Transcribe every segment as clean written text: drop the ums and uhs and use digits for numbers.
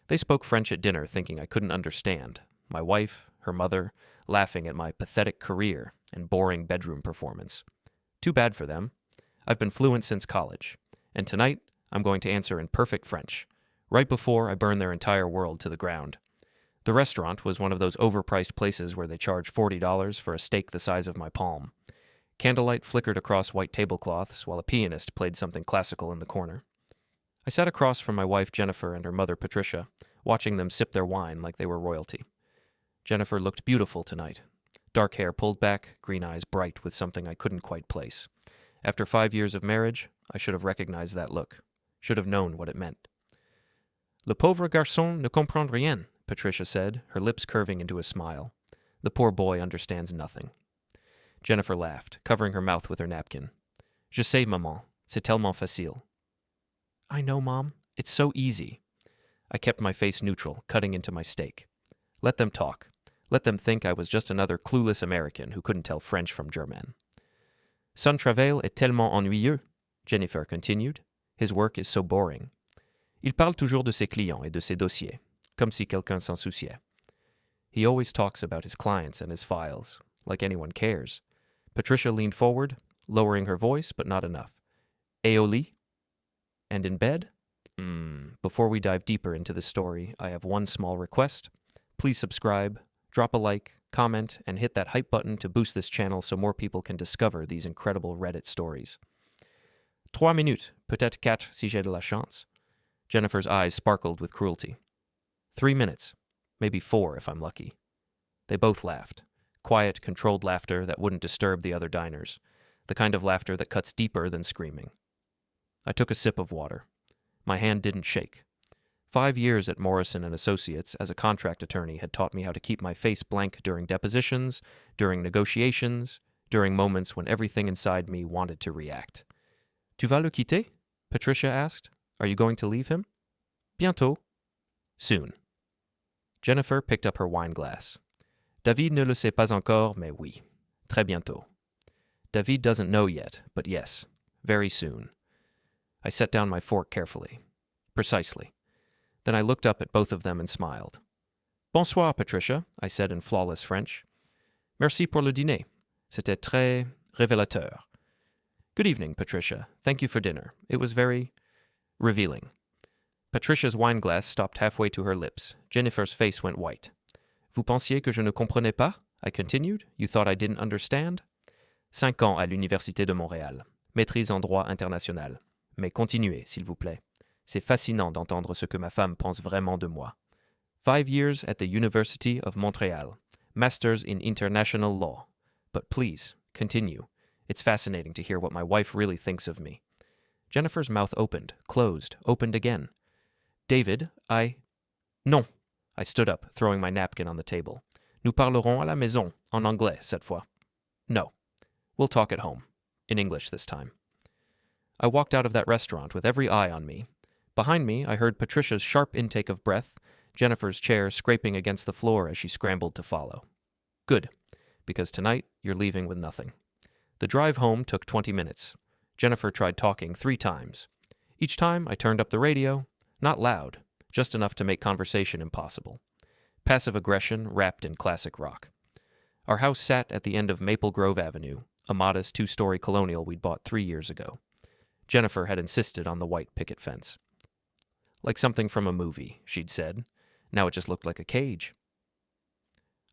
They spoke French at dinner, thinking I couldn't understand. My wife, her mother, laughing at my pathetic career and boring bedroom performance. Too bad for them. I've been fluent since college, and tonight I'm going to answer in perfect French, right before I burn their entire world to the ground. The restaurant was one of those overpriced places where they charge $40 for a steak the size of my palm. Candlelight flickered across white tablecloths while a pianist played something classical in the corner. I sat across from my wife Jennifer and her mother Patricia, watching them sip their wine like they were royalty. Jennifer looked beautiful tonight. Dark hair pulled back, green eyes bright with something I couldn't quite place. After 5 years of marriage, I should have recognized that look. Should have known what it meant. Le pauvre garçon ne comprend rien, Patricia said, her lips curving into a smile. The poor boy understands nothing. Jennifer laughed, covering her mouth with her napkin. Je sais, maman. C'est tellement facile. I know, Mom. It's so easy. I kept my face neutral, cutting into my steak. Let them talk. Let them think I was just another clueless American who couldn't tell French from German. Son travail est tellement ennuyeux, Jennifer continued. His work is so boring. Il parle toujours de ses clients et de ses dossiers, comme si quelqu'un s'en souciait. He always talks about his clients and his files, like anyone cares. Patricia leaned forward, lowering her voice, but not enough. Et au lit? And in bed? Before we dive deeper into this story, I have one small request. Please subscribe, drop a like, comment, and hit that hype button to boost this channel so more people can discover these incredible Reddit stories. 3 minutes, peut-être 4 si j'ai de la chance. Jennifer's eyes sparkled with cruelty. 3 minutes, maybe 4 if I'm lucky. They both laughed. Quiet, controlled laughter that wouldn't disturb the other diners. The kind of laughter that cuts deeper than screaming. I took a sip of water. My hand didn't shake. 5 years at Morrison & Associates as a contract attorney had taught me how to keep my face blank during depositions, during negotiations, during moments when everything inside me wanted to react. Tu vas le quitter? Patricia asked. Are you going to leave him? Bientôt. Soon. Jennifer picked up her wine glass. David ne le sait pas encore, mais oui. Très bientôt. David doesn't know yet, but yes. Very soon. I set down my fork carefully. Precisely. Then I looked up at both of them and smiled. Bonsoir, Patricia, I said in flawless French. Merci pour le dîner. C'était très révélateur. Good evening, Patricia. Thank you for dinner. It was very revealing. Patricia's wineglass stopped halfway to her lips. Jennifer's face went white. Vous pensiez que je ne comprenais pas? I continued. You thought I didn't understand? 5 ans à l'Université de Montréal. Maîtrise en droit international. Mais continuez, s'il vous plaît. C'est fascinant d'entendre ce que ma femme pense vraiment de moi. 5 years at the University of Montreal. Masters in International Law. But please, continue. It's fascinating to hear what my wife really thinks of me. Jennifer's mouth opened, closed, opened again. David, Non. I stood up, throwing my napkin on the table. Nous parlerons à la maison, en anglais, cette fois. No. We'll talk at home. In English this time. I walked out of that restaurant with every eye on me. Behind me, I heard Patricia's sharp intake of breath, Jennifer's chair scraping against the floor as she scrambled to follow. Good, because tonight you're leaving with nothing. The drive home took 20 minutes. Jennifer tried talking 3 times. Each time I turned up the radio, not loud, just enough to make conversation impossible. Passive aggression wrapped in classic rock. Our house sat at the end of Maple Grove Avenue, a modest 2-story colonial we'd bought 3 years ago. Jennifer had insisted on the white picket fence. Like something from a movie, she'd said. Now it just looked like a cage.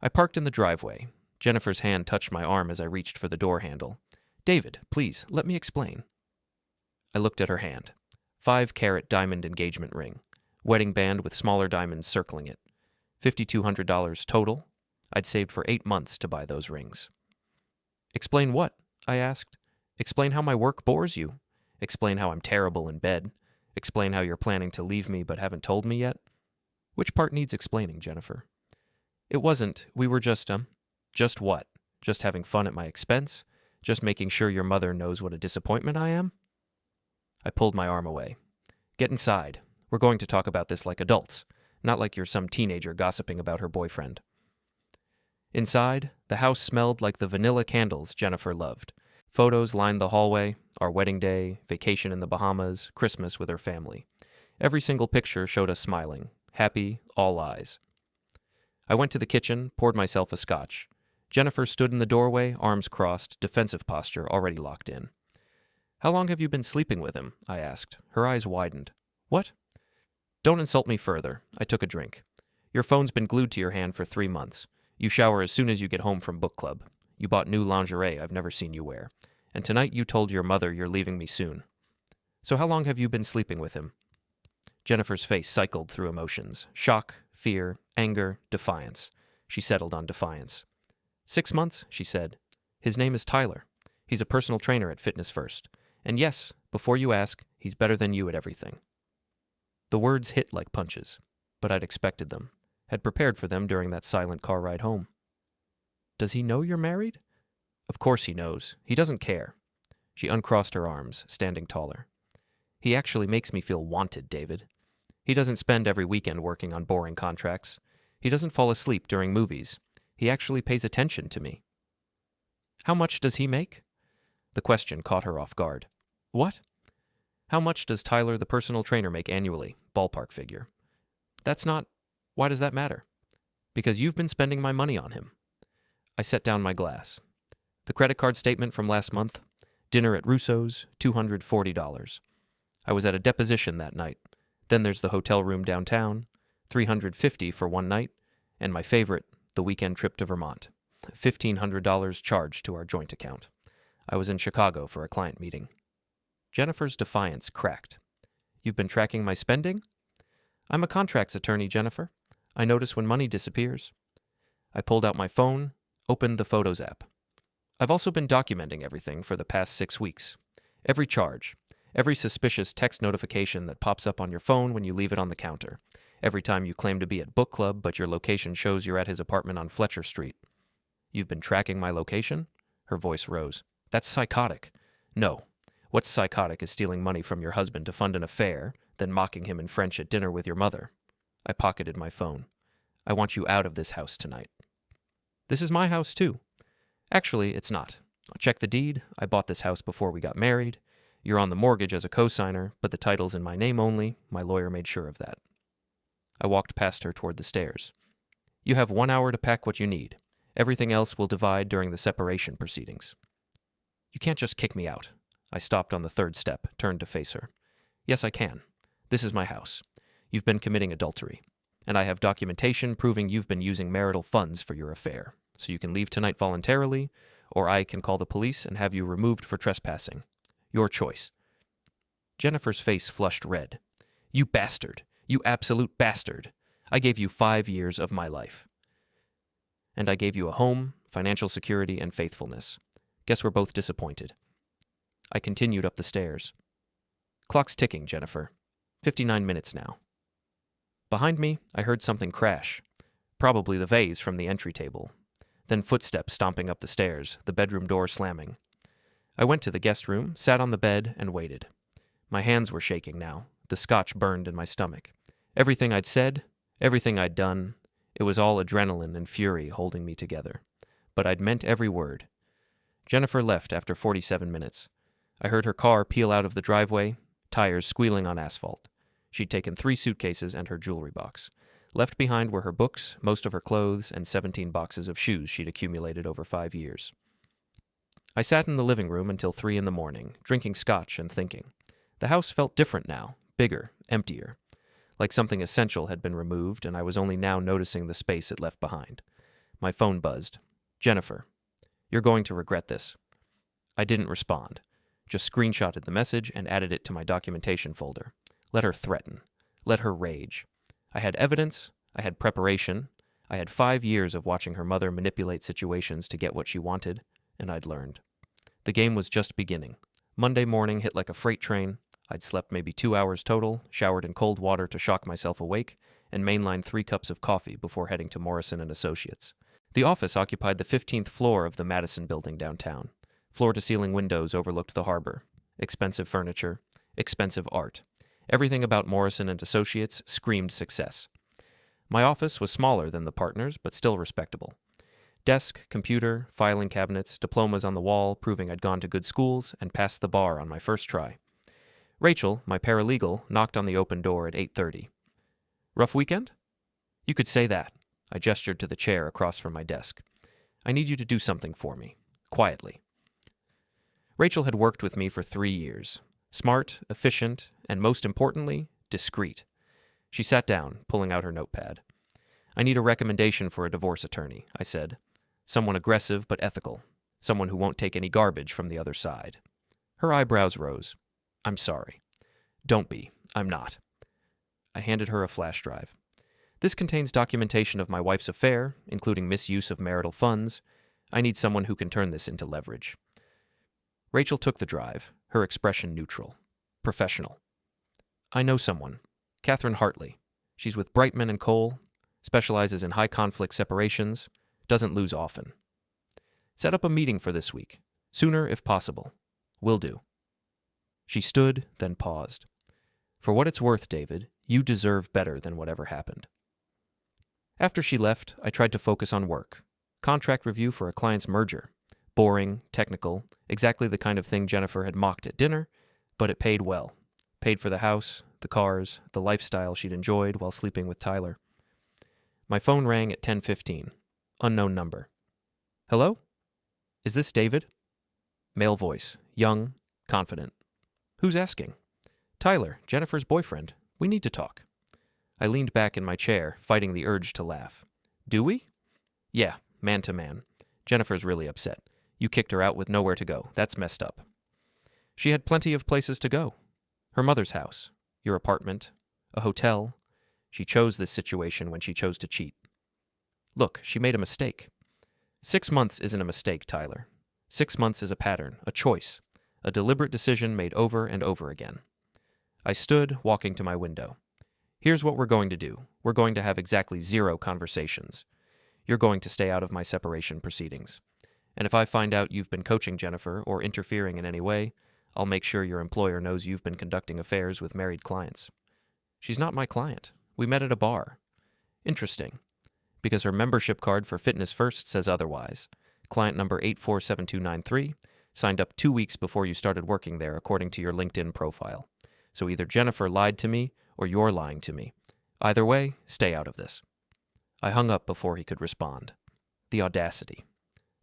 I parked in the driveway. Jennifer's hand touched my arm as I reached for the door handle. David, please, let me explain. I looked at her hand. 5-carat diamond engagement ring. Wedding band with smaller diamonds circling it. $5,200 total. I'd saved for 8 months to buy those rings. Explain what? I asked. Explain how my work bores you. Explain how I'm terrible in bed. Explain how you're planning to leave me but haven't told me yet. Which part needs explaining, Jennifer? It wasn't. We were just what? Just having fun at my expense? Just making sure your mother knows what a disappointment I am? I pulled my arm away. Get inside. We're going to talk about this like adults, not like you're some teenager gossiping about her boyfriend. Inside, the house smelled like the vanilla candles Jennifer loved. Photos lined the hallway, our wedding day, vacation in the Bahamas, Christmas with her family. Every single picture showed us smiling, happy, all eyes. I went to the kitchen, poured myself a scotch. Jennifer stood in the doorway, arms crossed, defensive posture already locked in. "How long have you been sleeping with him?" I asked. Her eyes widened. "What?" "Don't insult me further." I took a drink. "Your phone's been glued to your hand for 3 months. You shower as soon as you get home from book club. You bought new lingerie I've never seen you wear. And tonight you told your mother you're leaving me soon. So how long have you been sleeping with him?" Jennifer's face cycled through emotions. Shock, fear, anger, defiance. She settled on defiance. 6 months, she said. "His name is Tyler. He's a personal trainer at Fitness First. And yes, before you ask, he's better than you at everything." The words hit like punches, but I'd expected them, had prepared for them during that silent car ride home. "Does he know you're married?" "Of course he knows. He doesn't care." She uncrossed her arms, standing taller. "He actually makes me feel wanted, David. He doesn't spend every weekend working on boring contracts. He doesn't fall asleep during movies. He actually pays attention to me." "How much does he make?" The question caught her off guard. "What?" "How much does Tyler, the personal trainer, make annually? Ballpark figure." "That's not... Why does that matter?" "Because you've been spending my money on him." I set down my glass. The credit card statement from last month. Dinner at Russo's, $240. I was at a deposition that night. Then there's the hotel room downtown, $350 for one night, and my favorite, the weekend trip to Vermont, $1,500 charged to our joint account. I was in Chicago for a client meeting. Jennifer's defiance cracked. "You've been tracking my spending?" "I'm a contracts attorney, Jennifer. I notice when money disappears." I pulled out my phone, opened the Photos app. "I've also been documenting everything for the past 6 weeks. Every charge, every suspicious text notification that pops up on your phone when you leave it on the counter, every time you claim to be at book club but your location shows you're at his apartment on Fletcher Street." "You've been tracking my location?" Her voice rose. "That's psychotic." "No. What's psychotic is stealing money from your husband to fund an affair, then mocking him in French at dinner with your mother." I pocketed my phone. "I want you out of this house tonight." "This is my house, too." "Actually, it's not. Check the deed. I bought this house before we got married. You're on the mortgage as a co-signer, but the title's in my name only. My lawyer made sure of that." I walked past her toward the stairs. "You have 1 hour to pack what you need. Everything else will divide during the separation proceedings." "You can't just kick me out." I stopped on the 3rd step, turned to face her. "Yes, I can. This is my house. You've been committing adultery. And I have documentation proving you've been using marital funds for your affair. So you can leave tonight voluntarily, or I can call the police and have you removed for trespassing. Your choice." Jennifer's face flushed red. "You bastard. You absolute bastard. I gave you 5 years of my life. And I gave you a home, financial security, and faithfulness. Guess we're both disappointed." I continued up the stairs. "Clock's ticking, Jennifer. 59 minutes now." Behind me, I heard something crash. Probably the vase from the entry table. Then footsteps stomping up the stairs, the bedroom door slamming. I went to the guest room, sat on the bed, and waited. My hands were shaking now. The scotch burned in my stomach. Everything I'd said, everything I'd done, it was all adrenaline and fury holding me together. But I'd meant every word. Jennifer left after 47 minutes. I heard her car peel out of the driveway, tires squealing on asphalt. She'd taken 3 suitcases and her jewelry box. Left behind were her books, most of her clothes, and 17 boxes of shoes she'd accumulated over 5 years. I sat in the living room until 3 in the morning, drinking scotch and thinking. The house felt different now, bigger, emptier. Like something essential had been removed, and I was only now noticing the space it left behind. My phone buzzed. "Jennifer, you're going to regret this." I didn't respond, just screenshotted the message and added it to my documentation folder. Let her threaten. Let her rage. I had evidence. I had preparation. I had 5 years of watching her mother manipulate situations to get what she wanted, and I'd learned. The game was just beginning. Monday morning hit like a freight train. I'd slept maybe 2 hours total, showered in cold water to shock myself awake, and mainlined 3 cups of coffee before heading to Morrison & Associates. The office occupied the 15th floor of the Madison building downtown. Floor-to-ceiling windows overlooked the harbor. Expensive furniture. Expensive art. Everything about Morrison & Associates screamed success. My office was smaller than the partners, but still respectable. Desk, computer, filing cabinets, diplomas on the wall proving I'd gone to good schools and passed the bar on my first try. Rachel, my paralegal, knocked on the open door at 8:30. Rough weekend? You could say that. I gestured to the chair across from my desk. I need you to do something for me. Quietly. Rachel had worked with me for 3 years. Smart, efficient, and most importantly, discreet. She sat down, pulling out her notepad. I need a recommendation for a divorce attorney, I said. Someone aggressive but ethical. Someone who won't take any garbage from the other side. Her eyebrows rose. I'm sorry. Don't be. I'm not. I handed her a flash drive. This contains documentation of my wife's affair, including misuse of marital funds. I need someone who can turn this into leverage. Rachel took the drive, her expression neutral. Professional. I know someone. Catherine Hartley. She's with Brightman and Cole, specializes in high-conflict separations, doesn't lose often. Set up a meeting for this week. Sooner if possible. Will do. She stood, then paused. For what it's worth, David, you deserve better than whatever happened. After she left, I tried to focus on work. Contract review for a client's merger. Boring, technical, exactly the kind of thing Jennifer had mocked at dinner, but it paid well. Paid for the house, the cars, the lifestyle she'd enjoyed while sleeping with Tyler. My phone rang at 10:15. Unknown number. Hello? Is this David? Male voice, young, confident. Who's asking? Tyler, Jennifer's boyfriend. We need to talk. I leaned back in my chair, fighting the urge to laugh. Do we? Yeah, man to man. Jennifer's really upset. You kicked her out with nowhere to go. That's messed up. She had plenty of places to go. Her mother's house, your apartment, a hotel. She chose this situation when she chose to cheat. Look, she made a mistake. 6 months isn't a mistake, Tyler. 6 months is a pattern, a choice, a deliberate decision made over and over again. I stood, walking to my window. Here's what we're going to do. We're going to have exactly 0 conversations. You're going to stay out of my separation proceedings. And if I find out you've been coaching Jennifer or interfering in any way, I'll make sure your employer knows you've been conducting affairs with married clients. She's not my client. We met at a bar. Interesting. Because her membership card for Fitness First says otherwise. Client number 847293, signed up 2 weeks before you started working there according to your LinkedIn profile. So either Jennifer lied to me or you're lying to me. Either way, stay out of this. I hung up before he could respond. The audacity.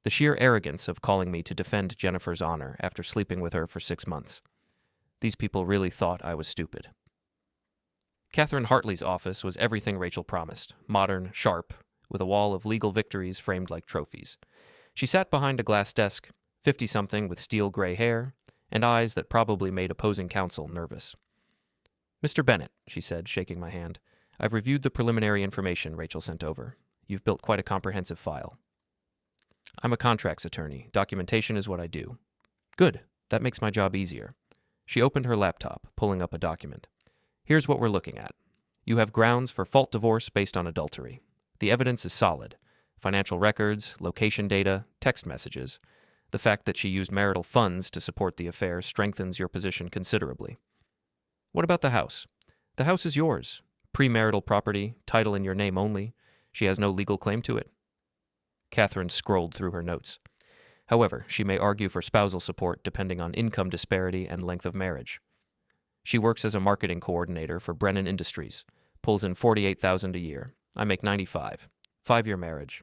The sheer arrogance of calling me to defend Jennifer's honor after sleeping with her for 6 months. These people really thought I was stupid. Catherine Hartley's office was everything Rachel promised, modern, sharp, with a wall of legal victories framed like trophies. She sat behind a glass desk, 50-something with steel gray hair, and eyes that probably made opposing counsel nervous. Mr. Bennett, she said, shaking my hand, I've reviewed the preliminary information Rachel sent over. You've built quite a comprehensive file. I'm a contracts attorney. Documentation is what I do. Good. That makes my job easier. She opened her laptop, pulling up a document. Here's what we're looking at. You have grounds for fault divorce based on adultery. The evidence is solid. Financial records, location data, text messages. The fact that she used marital funds to support the affair strengthens your position considerably. What about the house? The house is yours. Premarital property, title in your name only. She has no legal claim to it. Catherine scrolled through her notes. However, she may argue for spousal support depending on income disparity and length of marriage. She works as a marketing coordinator for Brennan Industries, pulls in $48,000 a year. I make $95. 5-year marriage.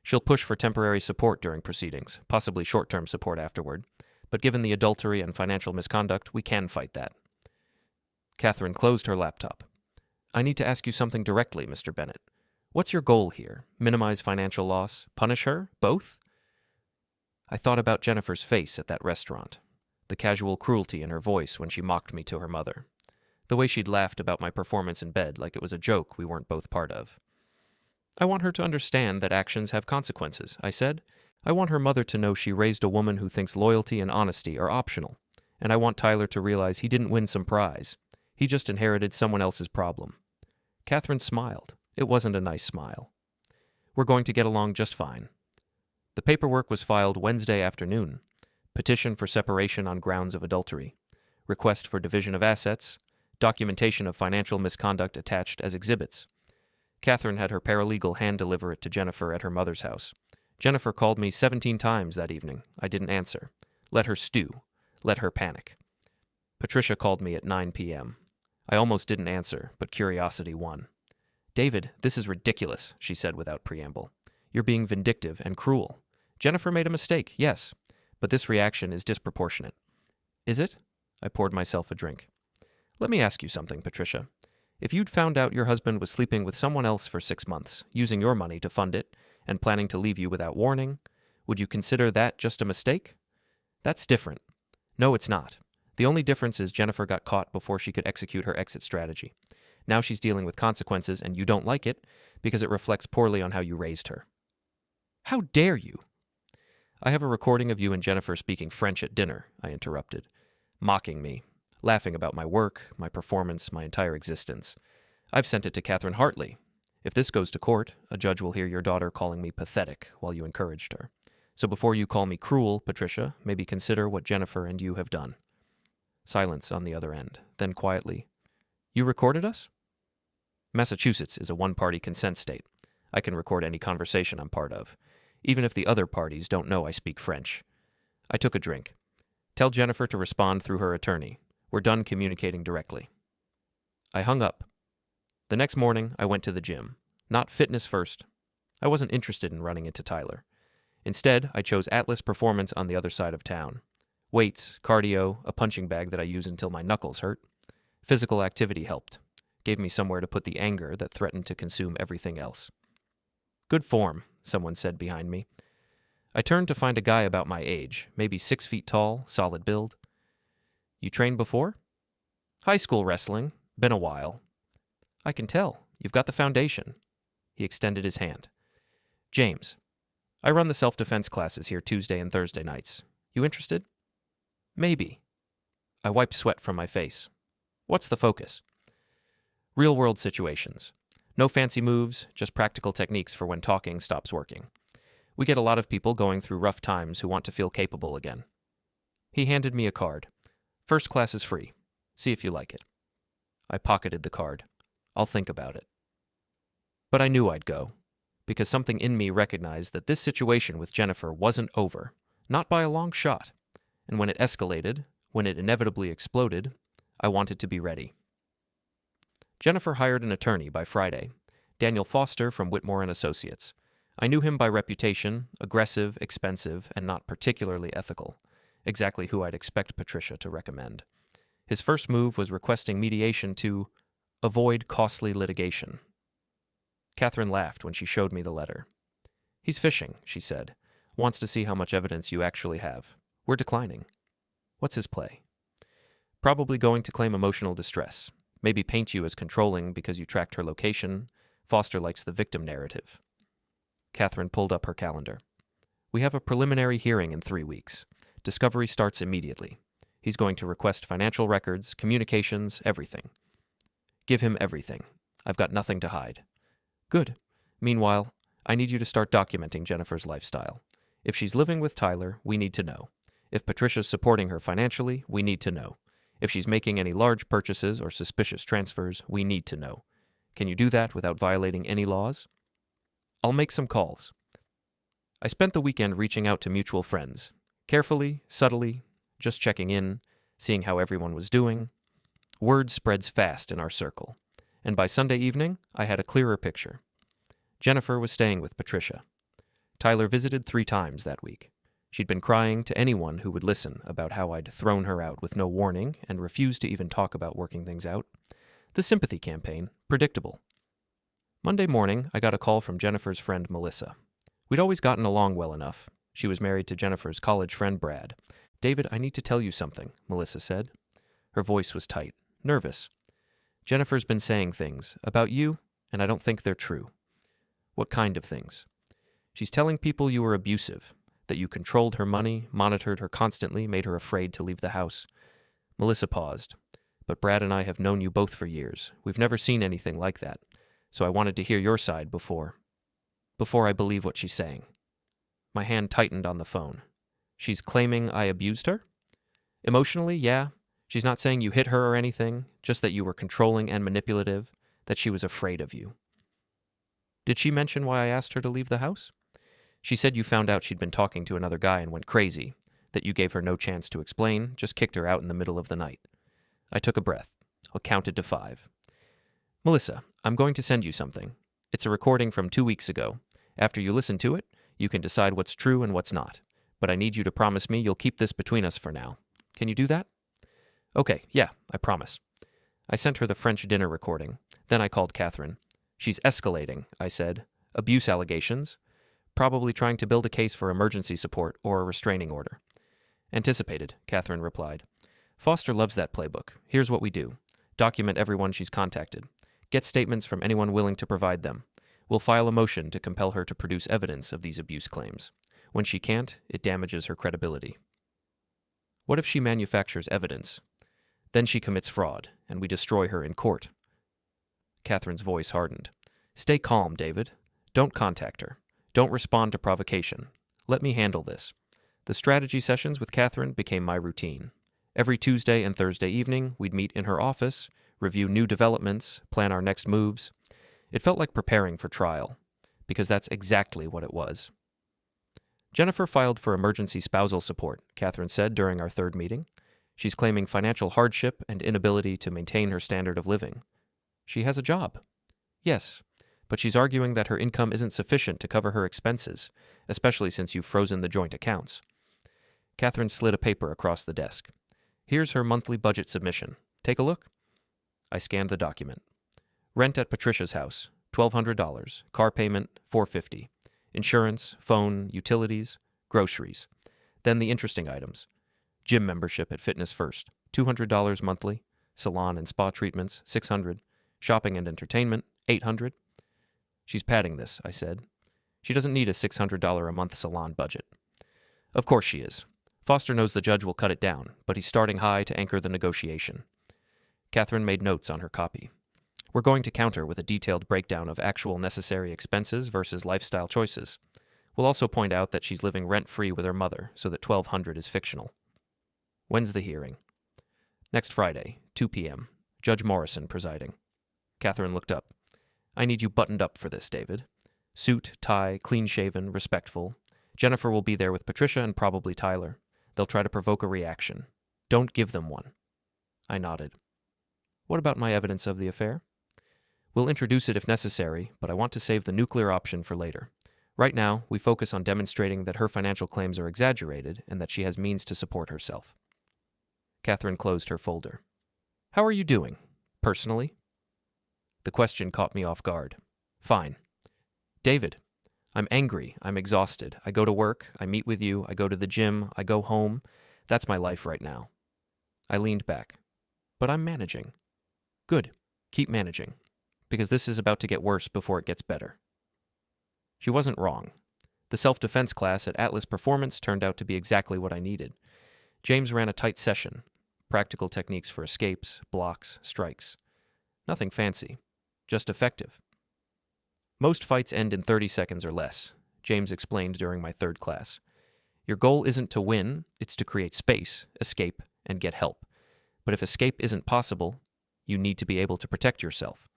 She'll push for temporary support during proceedings, possibly short-term support afterward, but given the adultery and financial misconduct, we can fight that. Catherine closed her laptop. I need to ask you something directly, Mr. Bennett. What's your goal here? Minimize financial loss? Punish her? Both? I thought about Jennifer's face at that restaurant, the casual cruelty in her voice when she mocked me to her mother, the way she'd laughed about my performance in bed like it was a joke we weren't both part of. I want her to understand that actions have consequences, I said. I want her mother to know she raised a woman who thinks loyalty and honesty are optional, and I want Tyler to realize he didn't win some prize. He just inherited someone else's problem. Catherine smiled. It wasn't a nice smile. We're going to get along just fine. The paperwork was filed Wednesday afternoon. Petition for separation on grounds of adultery. Request for division of assets. Documentation of financial misconduct attached as exhibits. Catherine had her paralegal hand-deliver it to Jennifer at her mother's house. Jennifer called me 17 times that evening. I didn't answer. Let her stew. Let her panic. Patricia called me at 9 p.m. I almost didn't answer, but curiosity won. David, this is ridiculous, she said without preamble. You're being vindictive and cruel. Jennifer made a mistake, yes, but this reaction is disproportionate. Is it? I poured myself a drink. Let me ask you something, Patricia. If you'd found out your husband was sleeping with someone else for 6 months, using your money to fund it, and planning to leave you without warning, would you consider that just a mistake? That's different. No, it's not. The only difference is Jennifer got caught before she could execute her exit strategy. Now she's dealing with consequences, and you don't like it because it reflects poorly on how you raised her. How dare you? I have a recording of you and Jennifer speaking French at dinner, I interrupted, mocking me, laughing about my work, my performance, my entire existence. I've sent it to Catherine Hartley. If this goes to court, a judge will hear your daughter calling me pathetic while you encouraged her. So before you call me cruel, Patricia, maybe consider what Jennifer and you have done. Silence on the other end. Then quietly, You recorded us? Massachusetts is a one-party consent state. I can record any conversation I'm part of, even if the other parties don't know I speak French. I took a drink. Tell Jennifer to respond through her attorney. We're done communicating directly. I hung up. The next morning, I went to the gym. Not fitness first. I wasn't interested in running into Tyler. Instead, I chose Atlas Performance on the other side of town. Weights, cardio, a punching bag that I use until my knuckles hurt. Physical activity helped. Gave me somewhere to put the anger that threatened to consume everything else. Good form, someone said behind me. I turned to find a guy about my age, maybe 6 feet tall, solid build. You trained before? High school wrestling. Been a while. I can tell. You've got the foundation. He extended his hand. James, I run the self-defense classes here Tuesday and Thursday nights. You interested? Maybe. I wiped sweat from my face. What's the focus? Real-world situations. No fancy moves, just practical techniques for when talking stops working. We get a lot of people going through rough times who want to feel capable again. He handed me a card. First class is free. See if you like it. I pocketed the card. I'll think about it. But I knew I'd go, because something in me recognized that this situation with Jennifer wasn't over, not by a long shot. And when it escalated, when it inevitably exploded, I wanted to be ready. Jennifer hired an attorney by Friday, Daniel Foster from Whitmore & Associates. I knew him by reputation, aggressive, expensive, and not particularly ethical, exactly who I'd expect Patricia to recommend. His first move was requesting mediation to avoid costly litigation. Catherine laughed when she showed me the letter. He's fishing, she said. Wants to see how much evidence you actually have. We're declining. What's his play? Probably going to claim emotional distress. Maybe paint you as controlling because you tracked her location. Foster likes the victim narrative. Catherine pulled up her calendar. We have a preliminary hearing in 3 weeks. Discovery starts immediately. He's going to request financial records, communications, everything. Give him everything. I've got nothing to hide. Good. Meanwhile, I need you to start documenting Jennifer's lifestyle. If she's living with Tyler, we need to know. If Patricia's supporting her financially, we need to know. If she's making any large purchases or suspicious transfers, we need to know. Can you do that without violating any laws? I'll make some calls. I spent the weekend reaching out to mutual friends. Carefully, subtly, just checking in, seeing how everyone was doing. Word spreads fast in our circle. And by Sunday evening, I had a clearer picture. Jennifer was staying with Patricia. Tyler visited 3 times that week. She'd been crying to anyone who would listen about how I'd thrown her out with no warning and refused to even talk about working things out. The sympathy campaign, predictable. Monday morning, I got a call from Jennifer's friend Melissa. We'd always gotten along well enough. She was married to Jennifer's college friend Brad. David, I need to tell you something, Melissa said. Her voice was tight, nervous. Jennifer's been saying things about you, and I don't think they're true. What kind of things? She's telling people you were abusive, that you controlled her money, monitored her constantly, made her afraid to leave the house. Melissa paused. But Brad and I have known you both for years. We've never seen anything like that. So I wanted to hear your side before I believe what she's saying. My hand tightened on the phone. She's claiming I abused her? Emotionally, yeah. She's not saying you hit her or anything, just that you were controlling and manipulative, that she was afraid of you. Did she mention why I asked her to leave the house? She said you found out she'd been talking to another guy and went crazy, that you gave her no chance to explain, just kicked her out in the middle of the night. I took a breath. I counted to 5. Melissa, I'm going to send you something. It's a recording from 2 weeks ago. After you listen to it, you can decide what's true and what's not. But I need you to promise me you'll keep this between us for now. Can you do that? Okay, yeah, I promise. I sent her the French dinner recording. Then I called Catherine. She's escalating, I said. Abuse allegations. Probably trying to build a case for emergency support or a restraining order. Anticipated, Catherine replied. Foster loves that playbook. Here's what we do. Document everyone she's contacted. Get statements from anyone willing to provide them. We'll file a motion to compel her to produce evidence of these abuse claims. When she can't, it damages her credibility. What if she manufactures evidence? Then she commits fraud, and we destroy her in court. Catherine's voice hardened. Stay calm, David. Don't contact her. Don't respond to provocation. Let me handle this. The strategy sessions with Catherine became my routine. Every Tuesday and Thursday evening, we'd meet in her office, review new developments, plan our next moves. It felt like preparing for trial, because that's exactly what it was. Jennifer filed for emergency spousal support, Catherine said during our third meeting. She's claiming financial hardship and inability to maintain her standard of living. She has a job. Yes, but she's arguing that her income isn't sufficient to cover her expenses, especially since you've frozen the joint accounts. Catherine slid a paper across the desk. Here's her monthly budget submission. Take a look. I scanned the document. Rent at Patricia's house, $1,200. Car payment, $450. Insurance, phone, utilities, groceries. Then the interesting items. Gym membership at Fitness First, $200 monthly. Salon and spa treatments, $600. Shopping and entertainment, $800. She's padding this, I said. She doesn't need a $600 a month salon budget. Of course she is. Foster knows the judge will cut it down, but he's starting high to anchor the negotiation. Catherine made notes on her copy. We're going to counter with a detailed breakdown of actual necessary expenses versus lifestyle choices. We'll also point out that she's living rent-free with her mother, so that $1,200 is fictional. When's the hearing? Next Friday, 2 p.m. Judge Morrison presiding. Catherine looked up. I need you buttoned up for this, David. Suit, tie, clean-shaven, respectful. Jennifer will be there with Patricia and probably Tyler. They'll try to provoke a reaction. Don't give them one. I nodded. What about my evidence of the affair? We'll introduce it if necessary, but I want to save the nuclear option for later. Right now, we focus on demonstrating that her financial claims are exaggerated and that she has means to support herself. Catherine closed her folder. How are you doing? Personally? The question caught me off guard. Fine. David, I'm angry. I'm exhausted. I go to work. I meet with you. I go to the gym. I go home. That's my life right now. I leaned back. But I'm managing. Good. Keep managing. Because this is about to get worse before it gets better. She wasn't wrong. The self-defense class at Atlas Performance turned out to be exactly what I needed. James ran a tight session. Practical techniques for escapes, blocks, strikes. Nothing fancy. Just effective. Most fights end in 30 seconds or less, James explained during my third class. Your goal isn't to win, it's to create space, escape, and get help. But if escape isn't possible, you need to be able to protect yourself.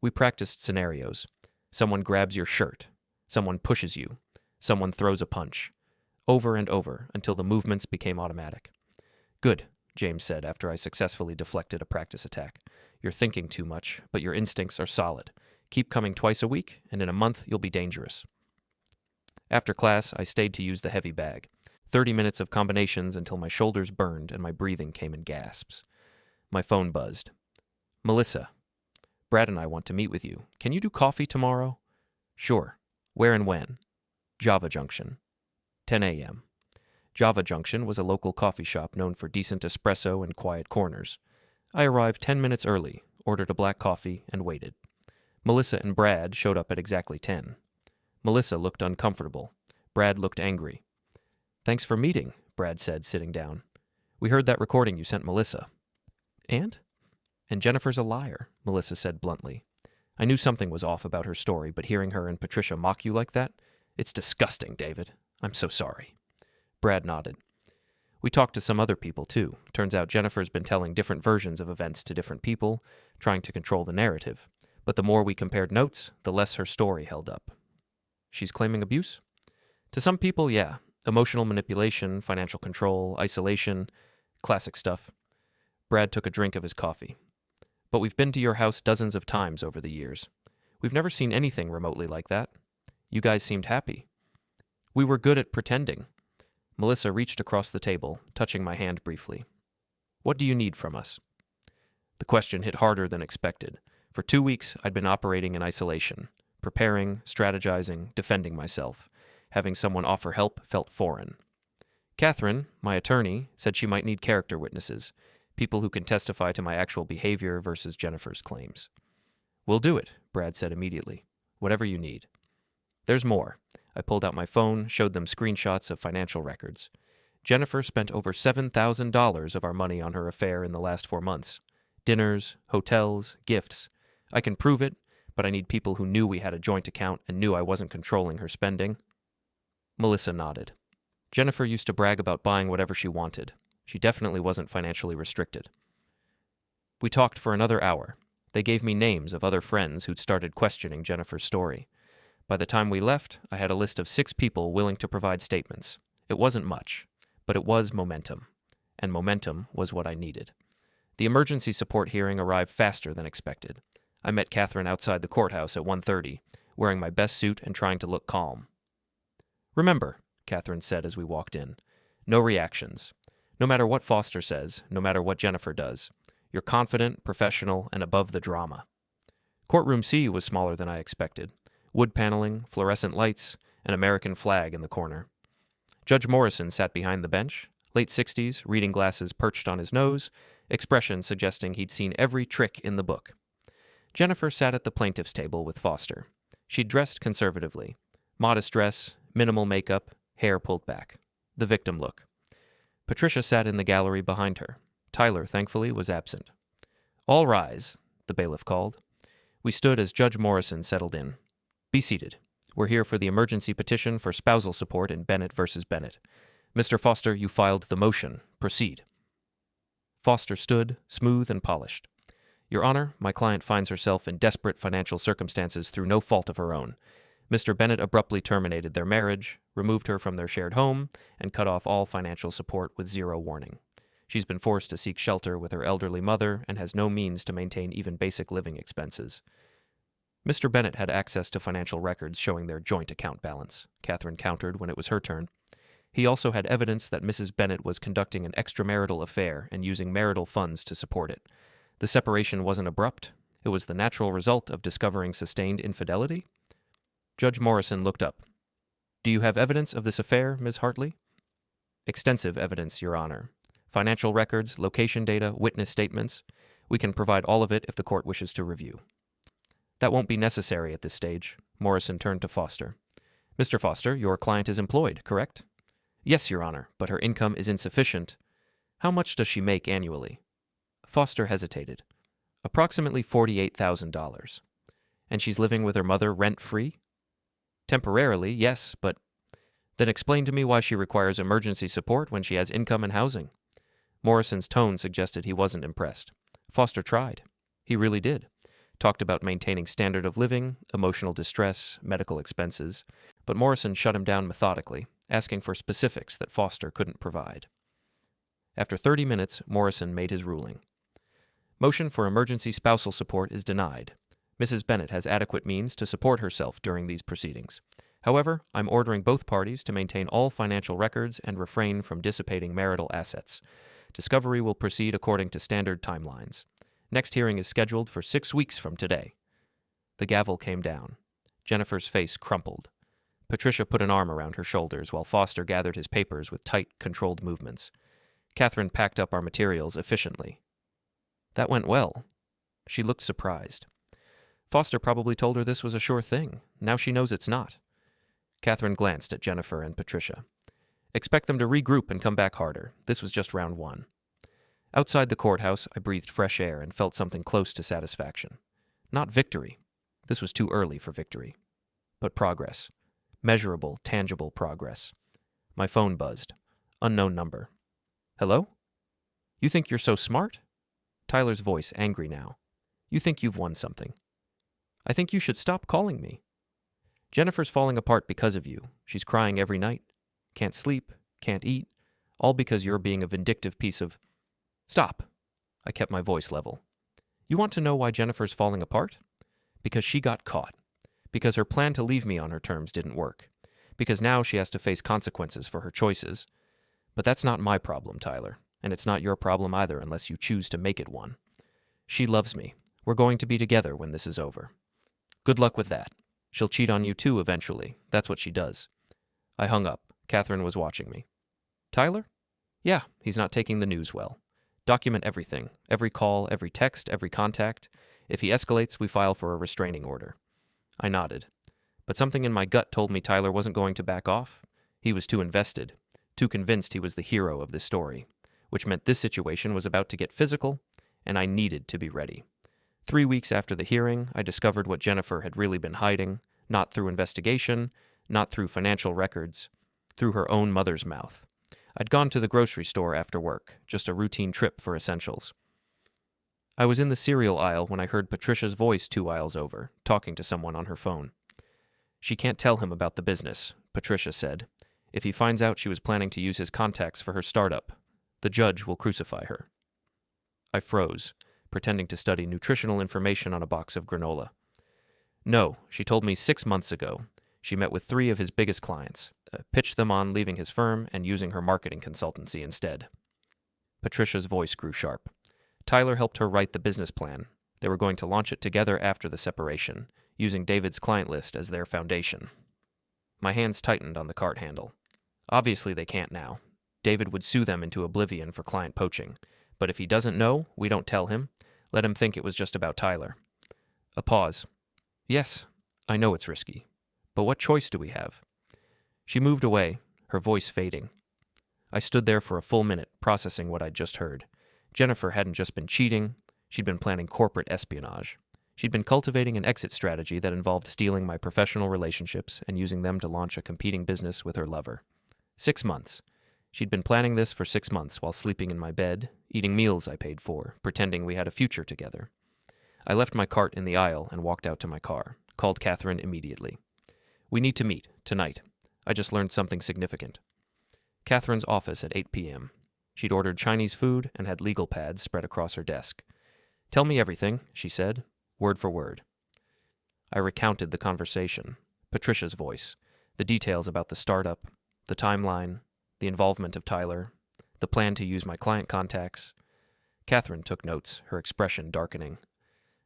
We practiced scenarios. Someone grabs your shirt. Someone pushes you. Someone throws a punch. Over and over until the movements became automatic. Good, James said after I successfully deflected a practice attack. You're thinking too much, but your instincts are solid. Keep coming twice a week, and in a month you'll be dangerous. After class, I stayed to use the heavy bag. 30 minutes of combinations until my shoulders burned and my breathing came in gasps. My phone buzzed. Melissa, Brad and I want to meet with you. Can you do coffee tomorrow? Sure. Where and when? Java Junction. 10 a.m. Java Junction was a local coffee shop known for decent espresso and quiet corners. I arrived 10 minutes early, ordered a black coffee, and waited. Melissa and Brad showed up at exactly 10. Melissa looked uncomfortable. Brad looked angry. Thanks for meeting, Brad said, sitting down. We heard that recording you sent Melissa. And Jennifer's a liar, Melissa said bluntly. I knew something was off about her story, but hearing her and Patricia mock you like that, it's disgusting, David. I'm so sorry. Brad nodded. We talked to some other people, too. Turns out Jennifer's been telling different versions of events to different people, trying to control the narrative. But the more we compared notes, the less her story held up. She's claiming abuse? To some people, yeah. Emotional manipulation, financial control, isolation, classic stuff. Brad took a drink of his coffee. But we've been to your house dozens of times over the years. We've never seen anything remotely like that. You guys seemed happy. We were good at pretending. Melissa reached across the table, touching my hand briefly. What do you need from us? The question hit harder than expected. For 2 weeks, I'd been operating in isolation, preparing, strategizing, defending myself. Having someone offer help felt foreign. Catherine, my attorney, said she might need character witnesses, people who can testify to my actual behavior versus Jennifer's claims. We'll do it, Brad said immediately. Whatever you need. There's more. I pulled out my phone, showed them screenshots of financial records. Jennifer spent over $7,000 of our money on her affair in the last 4 months. Dinners, hotels, gifts. I can prove it, but I need people who knew we had a joint account and knew I wasn't controlling her spending. Melissa nodded. Jennifer used to brag about buying whatever she wanted. She definitely wasn't financially restricted. We talked for another hour. They gave me names of other friends who'd started questioning Jennifer's story. By the time we left, I had a list of 6 people willing to provide statements. It wasn't much, but it was momentum. And momentum was what I needed. The emergency support hearing arrived faster than expected. I met Catherine outside the courthouse at 1:30, wearing my best suit and trying to look calm. Remember, Catherine said as we walked in, no reactions. No matter what Foster says, no matter what Jennifer does, you're confident, professional, and above the drama. Courtroom C was smaller than I expected. Wood paneling, fluorescent lights, an American flag in the corner. Judge Morrison sat behind the bench, late 60s, reading glasses perched on his nose, expression suggesting he'd seen every trick in the book. Jennifer sat at the plaintiff's table with Foster. She'd dressed conservatively. Modest dress, minimal makeup, hair pulled back. The victim look. Patricia sat in the gallery behind her. Tyler, thankfully, was absent. All rise, the bailiff called. We stood as Judge Morrison settled in. Be seated. We're here for the emergency petition for spousal support in Bennett versus Bennett. Mr. Foster, you filed the motion. Proceed. Foster stood, smooth and polished. Your Honor, my client finds herself in desperate financial circumstances through no fault of her own. Mr. Bennett abruptly terminated their marriage, removed her from their shared home, and cut off all financial support with 0 warning. She's been forced to seek shelter with her elderly mother and has no means to maintain even basic living expenses. Mr. Bennett had access to financial records showing their joint account balance, Catherine countered when it was her turn. He also had evidence that Mrs. Bennett was conducting an extramarital affair and using marital funds to support it. The separation wasn't abrupt. It was the natural result of discovering sustained infidelity. Judge Morrison looked up. Do you have evidence of this affair, Ms. Hartley? Extensive evidence, Your Honor. Financial records, location data, witness statements. We can provide all of it if the court wishes to review. That won't be necessary at this stage. Morrison turned to Foster. Mr. Foster, your client is employed, correct? Yes, Your Honor, but her income is insufficient. How much does she make annually? Foster hesitated. Approximately $48,000. And she's living with her mother rent-free? Temporarily, yes, but... Then explain to me why she requires emergency support when she has income and housing. Morrison's tone suggested he wasn't impressed. Foster tried. He really did. Talked about maintaining standard of living, emotional distress, medical expenses, but Morrison shut him down methodically, asking for specifics that Foster couldn't provide. After 30 minutes, Morrison made his ruling. Motion for emergency spousal support is denied. Mrs. Bennett has adequate means to support herself during these proceedings. However, I'm ordering both parties to maintain all financial records and refrain from dissipating marital assets. Discovery will proceed according to standard timelines. Next hearing is scheduled for 6 weeks from today. The gavel came down. Jennifer's face crumpled. Patricia put an arm around her shoulders while Foster gathered his papers with tight, controlled movements. Catherine packed up our materials efficiently. That went well. She looked surprised. Foster probably told her this was a sure thing. Now she knows it's not. Catherine glanced at Jennifer and Patricia. Expect them to regroup and come back harder. This was just round 1. Outside the courthouse, I breathed fresh air and felt something close to satisfaction. Not victory. This was too early for victory. But progress. Measurable, tangible progress. My phone buzzed. Unknown number. Hello? You think you're so smart? Tyler's voice, angry now. You think you've won something. I think you should stop calling me. Jennifer's falling apart because of you. She's crying every night. Can't sleep, can't eat, all because you're being a vindictive piece of... Stop. I kept my voice level. You want to know why Jennifer's falling apart? Because she got caught. Because her plan to leave me on her terms didn't work. Because now she has to face consequences for her choices. But that's not my problem, Tyler, and it's not your problem either unless you choose to make it one. She loves me. We're going to be together when this is over. Good luck with that. She'll cheat on you too eventually. That's what she does. I hung up. Catherine was watching me. Tyler? Yeah, he's not taking the news well. Document everything. Every call, every text, every contact. If he escalates, we file for a restraining order. I nodded. But something in my gut told me Tyler wasn't going to back off. He was too invested, too convinced he was the hero of this story, which meant this situation was about to get physical, and I needed to be ready. 3 weeks after the hearing, I discovered what Jennifer had really been hiding, not through investigation, not through financial records, through her own mother's mouth. I'd gone to the grocery store after work, just a routine trip for essentials. I was in the cereal aisle when I heard Patricia's voice 2 aisles over, talking to someone on her phone. She can't tell him about the business, Patricia said. If he finds out she was planning to use his contacts for her startup, the judge will crucify her. I froze, pretending to study nutritional information on a box of granola. No, she told me 6 months ago. She met with 3 of his biggest clients, pitched them on leaving his firm and using her marketing consultancy instead. Patricia's voice grew sharp. Tyler helped her write the business plan. They were going to launch it together after the separation, using David's client list as their foundation. My hands tightened on the cart handle. Obviously they can't now. David would sue them into oblivion for client poaching. But if he doesn't know, we don't tell him. Let him think it was just about Tyler. A pause. Yes, I know it's risky. But what choice do we have? She moved away, her voice fading. I stood there for a full minute, processing what I'd just heard. Jennifer hadn't just been cheating, she'd been planning corporate espionage. She'd been cultivating an exit strategy that involved stealing my professional relationships and using them to launch a competing business with her lover. 6 months. She'd been planning this for 6 months while sleeping in my bed, eating meals I paid for, pretending we had a future together. I left my cart in the aisle and walked out to my car, called Catherine immediately. We need to meet, tonight. I just learned something significant. Catherine's office at 8 p.m. She'd ordered Chinese food and had legal pads spread across her desk. Tell me everything, she said, word for word. I recounted the conversation, Patricia's voice, the details about the startup, the timeline, the involvement of Tyler, the plan to use my client contacts. Catherine took notes, her expression darkening.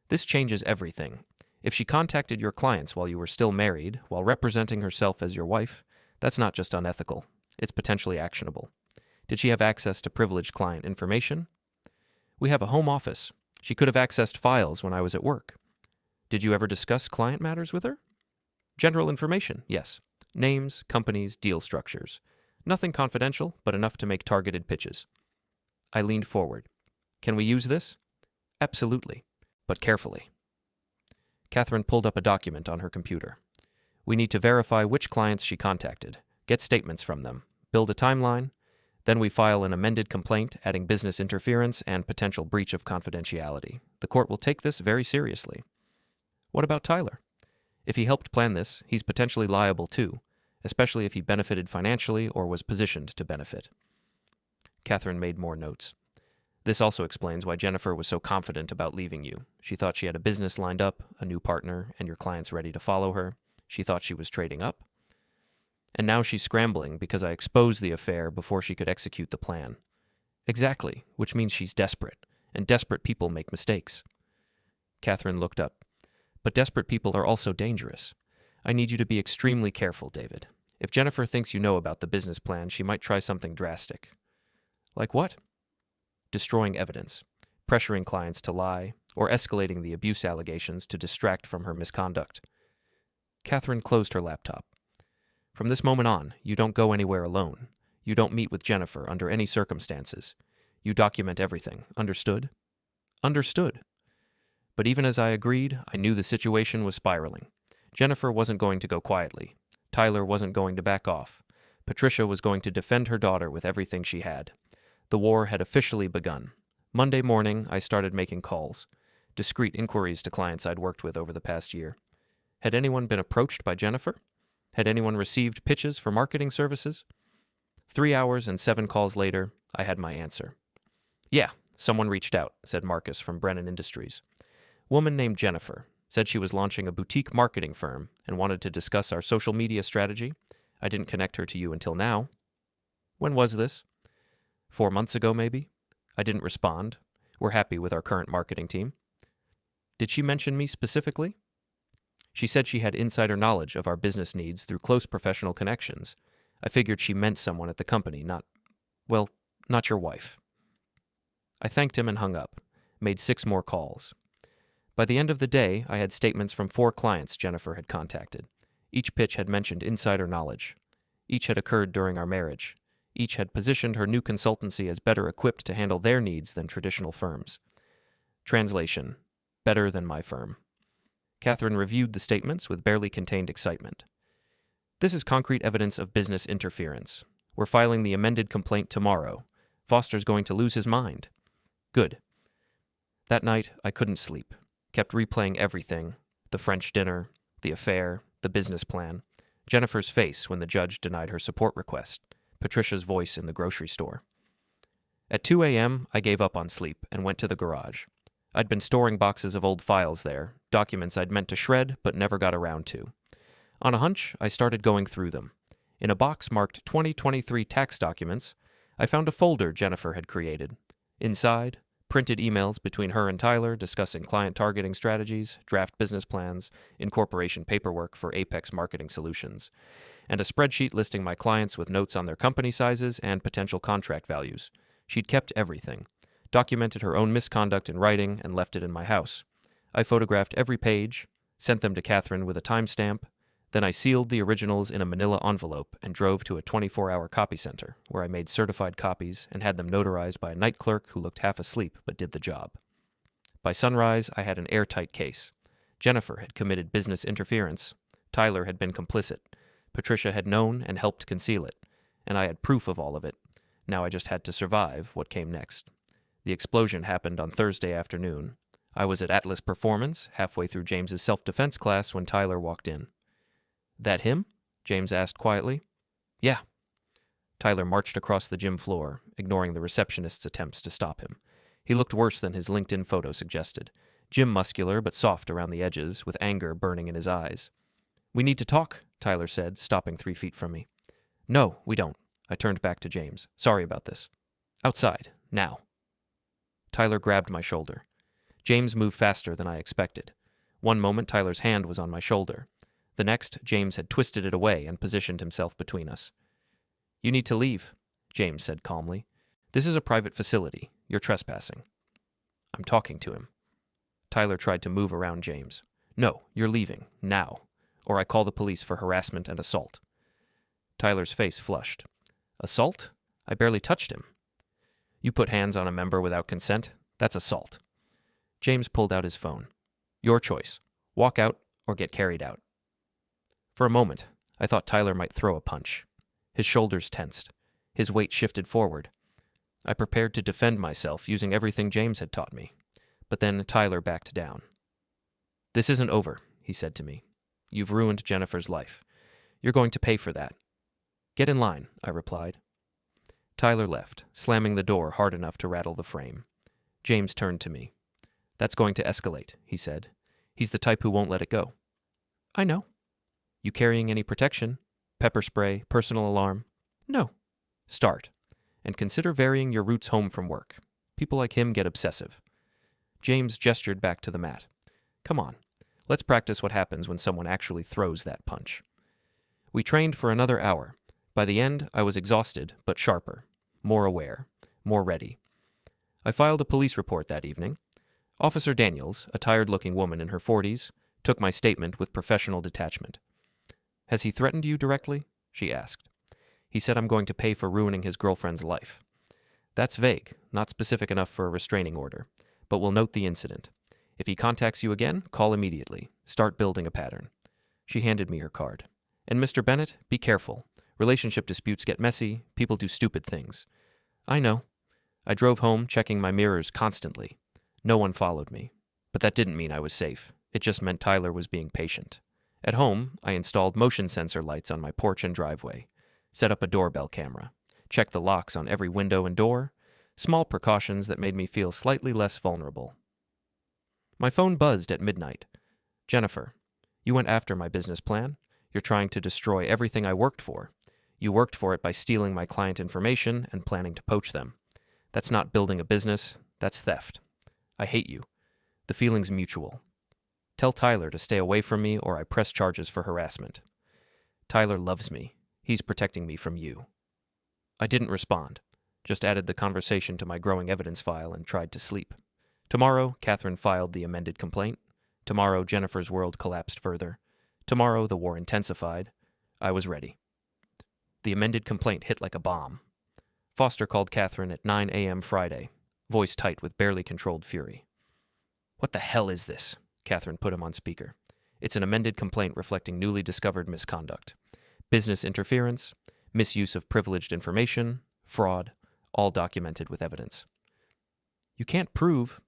This changes everything. If she contacted your clients while you were still married, while representing herself as your wife, that's not just unethical. It's potentially actionable. Did she have access to privileged client information? We have a home office. She could have accessed files when I was at work. Did you ever discuss client matters with her? General information, yes. Names, companies, deal structures. Nothing confidential, but enough to make targeted pitches. I leaned forward. Can we use this? Absolutely, but carefully. Catherine pulled up a document on her computer. We need to verify which clients she contacted, get statements from them, build a timeline, then we file an amended complaint adding business interference and potential breach of confidentiality. The court will take this very seriously. What about Tyler? If he helped plan this, he's potentially liable too, especially if he benefited financially or was positioned to benefit. Catherine made more notes. This also explains why Jennifer was so confident about leaving you. She thought she had a business lined up, a new partner, and your clients ready to follow her. She thought she was trading up. And now she's scrambling because I exposed the affair before she could execute the plan. Exactly, which means she's desperate, and desperate people make mistakes. Catherine looked up. But desperate people are also dangerous. I need you to be extremely careful, David. If Jennifer thinks you know about the business plan, she might try something drastic. Like what? Destroying evidence, pressuring clients to lie, or escalating the abuse allegations to distract from her misconduct. Catherine closed her laptop. From this moment on, you don't go anywhere alone. You don't meet with Jennifer under any circumstances. You document everything. Understood? Understood. But even as I agreed, I knew the situation was spiraling. Jennifer wasn't going to go quietly. Tyler wasn't going to back off. Patricia was going to defend her daughter with everything she had. The war had officially begun. Monday morning, I started making calls, discreet inquiries to clients I'd worked with over the past year. Had anyone been approached by Jennifer? Had anyone received pitches for marketing services? 3 hours and 7 calls later, I had my answer. Yeah, Someone reached out, said Marcus from Brennan Industries. Woman named Jennifer said she was launching a boutique marketing firm and wanted to discuss our social media strategy. I didn't connect her to you until now. When was this? 4 months ago, maybe? I didn't respond. We're happy with our current marketing team. Did she mention me specifically? She said she had insider knowledge of our business needs through close professional connections. I figured she meant someone at the company, not your wife. I thanked him and hung up, made 6 more calls. By the end of the day, I had statements from 4 clients Jennifer had contacted. Each pitch had mentioned insider knowledge. Each had occurred during our marriage. Each had positioned her new consultancy as better equipped to handle their needs than traditional firms. Translation: better than my firm. Catherine reviewed the statements with barely contained excitement. This is concrete evidence of business interference. We're filing the amended complaint tomorrow. Foster's going to lose his mind. Good. That night, I couldn't sleep. Kept replaying everything: the French dinner, the affair, the business plan, Jennifer's face when the judge denied her support request, Patricia's voice in the grocery store. At 2 a.m., I gave up on sleep and went to the garage. I'd been storing boxes of old files there, documents I'd meant to shred but never got around to. On a hunch, I started going through them. In a box marked 2023 tax documents, I found a folder Jennifer had created. Inside, printed emails between her and Tyler discussing client targeting strategies, draft business plans, incorporation paperwork for Apex Marketing Solutions, and a spreadsheet listing my clients with notes on their company sizes and potential contract values. She'd kept everything, documented her own misconduct in writing, and left it in my house. I photographed every page, sent them to Catherine with a timestamp. Then I sealed the originals in a manila envelope and drove to a 24-hour copy center, where I made certified copies and had them notarized by a night clerk who looked half asleep but did the job. By sunrise, I had an airtight case. Jennifer had committed business interference. Tyler had been complicit. Patricia had known and helped conceal it. And I had proof of all of it. Now I just had to survive what came next. The explosion happened on Thursday afternoon. I was at Atlas Performance, halfway through James's self-defense class, when Tyler walked in. "That him?" James asked quietly. "Yeah." Tyler marched across the gym floor, ignoring the receptionist's attempts to stop him. He looked worse than his LinkedIn photo suggested. Gym muscular but soft around the edges, with anger burning in his eyes. "We need to talk," Tyler said, stopping 3 feet from me. "No, we don't." I turned back to James. "Sorry about this." "Outside, now." Tyler grabbed my shoulder. James moved faster than I expected. One moment, Tyler's hand was on my shoulder. The next, James had twisted it away and positioned himself between us. "You need to leave," James said calmly. "This is a private facility. You're trespassing." "I'm talking to him." Tyler tried to move around James. "No, you're leaving, now, or I call the police for harassment and assault." Tyler's face flushed. "Assault? I barely touched him." "You put hands on a member without consent? That's assault." James pulled out his phone. "Your choice. Walk out or get carried out." For a moment, I thought Tyler might throw a punch. His shoulders tensed. His weight shifted forward. I prepared to defend myself using everything James had taught me. But then Tyler backed down. "This isn't over," he said to me. "You've ruined Jennifer's life. You're going to pay for that." "Get in line," I replied. Tyler left, slamming the door hard enough to rattle the frame. James turned to me. "That's going to escalate," he said. "He's the type who won't let it go." "I know." "You carrying any protection? Pepper spray, personal alarm?" "No." "Start. And consider varying your routes home from work. People like him get obsessive." James gestured back to the mat. "Come on. Let's practice what happens when someone actually throws that punch." We trained for another hour. By the end, I was exhausted, but sharper, more aware, more ready. I filed a police report that evening. Officer Daniels, a tired-looking woman in her 40s, took my statement with professional detachment. "Has he threatened you directly?" she asked. "He said I'm going to pay for ruining his girlfriend's life." "That's vague, not specific enough for a restraining order, but we'll note the incident. If he contacts you again, call immediately. Start building a pattern." She handed me her card. "And Mr. Bennett, be careful. Relationship disputes get messy. People do stupid things." "I know." I drove home, checking my mirrors constantly. No one followed me. But that didn't mean I was safe. It just meant Tyler was being patient. At home, I installed motion sensor lights on my porch and driveway, set up a doorbell camera, checked the locks on every window and door, Small precautions that made me feel slightly less vulnerable. My phone buzzed at midnight. Jennifer, you went after my business plan. You're trying to destroy everything I worked for. You worked for it by stealing my client information and planning to poach them. That's not building a business, that's theft. I hate you. The feeling's mutual. Tell Tyler to stay away from me or I press charges for harassment. Tyler loves me. He's protecting me from you. I didn't respond, just added the conversation to my growing evidence file and tried to sleep. Tomorrow, Catherine filed the amended complaint. Tomorrow, Jennifer's world collapsed further. Tomorrow, the war intensified. I was ready. The amended complaint hit like a bomb. Foster called Catherine at 9 a.m. Friday, voice tight with barely controlled fury. What the hell is this? Catherine put him on speaker. It's an amended complaint reflecting newly discovered misconduct. Business interference, misuse of privileged information, fraud, all documented with evidence. You can't prove.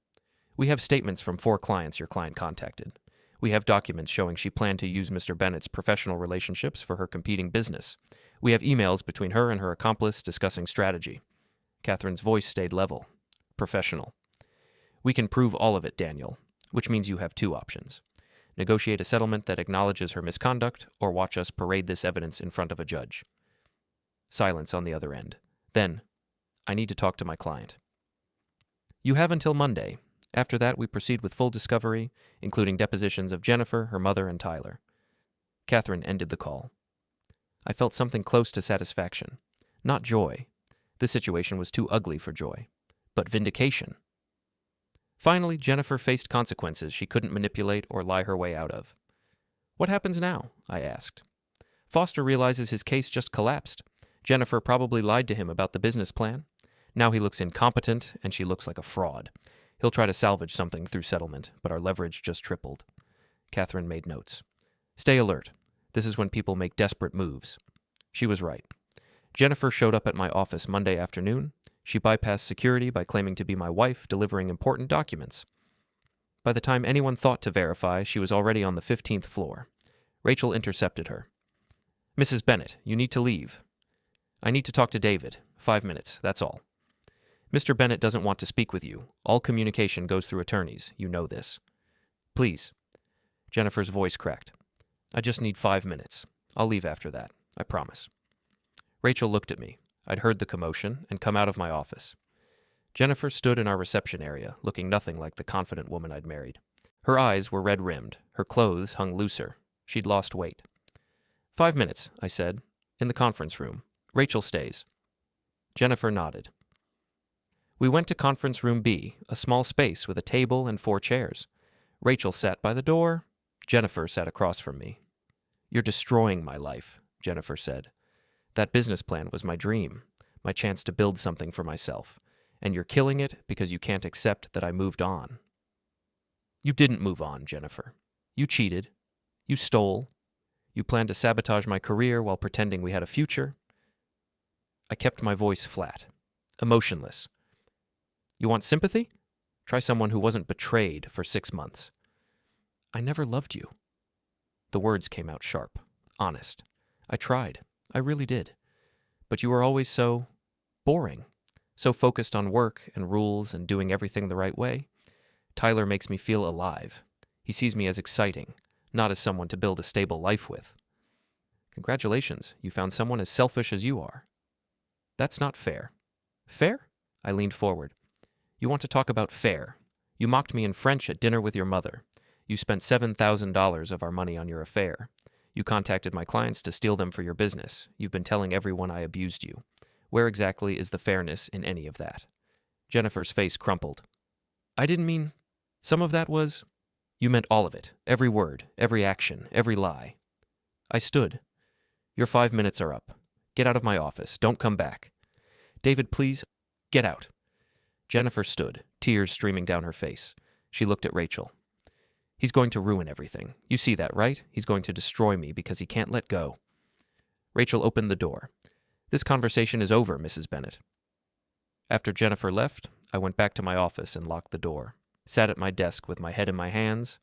We have statements from 4 clients your client contacted. We have documents showing she planned to use Mr. Bennett's professional relationships for her competing business. We have emails between her and her accomplice discussing strategy. Catherine's voice stayed level, professional. We can prove all of it, Daniel, which means you have 2 options. Negotiate a settlement that acknowledges her misconduct, or watch us parade this evidence in front of a judge. Silence on the other end. Then, I need to talk to my client. You have until Monday. After that, we proceed with full discovery, including depositions of Jennifer, her mother, and Tyler. Catherine ended the call. I felt something close to satisfaction. Not joy. This situation was too ugly for joy. But vindication. Finally, Jennifer faced consequences she couldn't manipulate or lie her way out of. What happens now? I asked. Foster realizes his case just collapsed. Jennifer probably lied to him about the business plan. Now he looks incompetent, and she looks like a fraud. He'll try to salvage something through settlement, but our leverage just tripled. Catherine made notes. Stay alert. This is when people make desperate moves. She was right. Jennifer showed up at my office Monday afternoon. She bypassed security by claiming to be my wife, delivering important documents. By the time anyone thought to verify, she was already on the 15th floor. Rachel intercepted her. Mrs. Bennett, you need to leave. I need to talk to David. 5 minutes, that's all. Mr. Bennett doesn't want to speak with you. All communication goes through attorneys. You know this. Please. Jennifer's voice cracked. I just need 5 minutes. I'll leave after that. I promise. Rachel looked at me. I'd heard the commotion and come out of my office. Jennifer stood in our reception area, looking nothing like the confident woman I'd married. Her eyes were red-rimmed. Her clothes hung looser. She'd lost weight. 5 minutes, I said. In the conference room. Rachel stays. Jennifer nodded. We went to conference room B, a small space with a table and 4 chairs. Rachel sat by the door. Jennifer sat across from me. You're destroying my life, Jennifer said. That business plan was my dream, my chance to build something for myself, and you're killing it because you can't accept that I moved on. You didn't move on, Jennifer. You cheated. You stole. You planned to sabotage my career while pretending we had a future. I kept my voice flat, emotionless. You want sympathy? Try someone who wasn't betrayed for 6 months. I never loved you. The words came out sharp, honest. I tried. I really did. But you were always so boring, so focused on work and rules and doing everything the right way. Tyler makes me feel alive. He sees me as exciting, not as someone to build a stable life with. Congratulations, you found someone as selfish as you are. That's not fair. Fair? I leaned forward. You want to talk about fair. You mocked me in French at dinner with your mother. You spent $7,000 of our money on your affair. You contacted my clients to steal them for your business. You've been telling everyone I abused you. Where exactly is the fairness in any of that? Jennifer's face crumpled. I didn't mean... Some of that was... You meant all of it. Every word, every action, every lie. I stood. Your 5 minutes are up. Get out of my office. Don't come back. David, please, get out. Jennifer stood, tears streaming down her face. She looked at Rachel. He's going to ruin everything. You see that, right? He's going to destroy me because he can't let go. Rachel opened the door. This conversation is over, Mrs. Bennett. After Jennifer left, I went back to my office and locked the door. Sat at my desk with my head in my hands.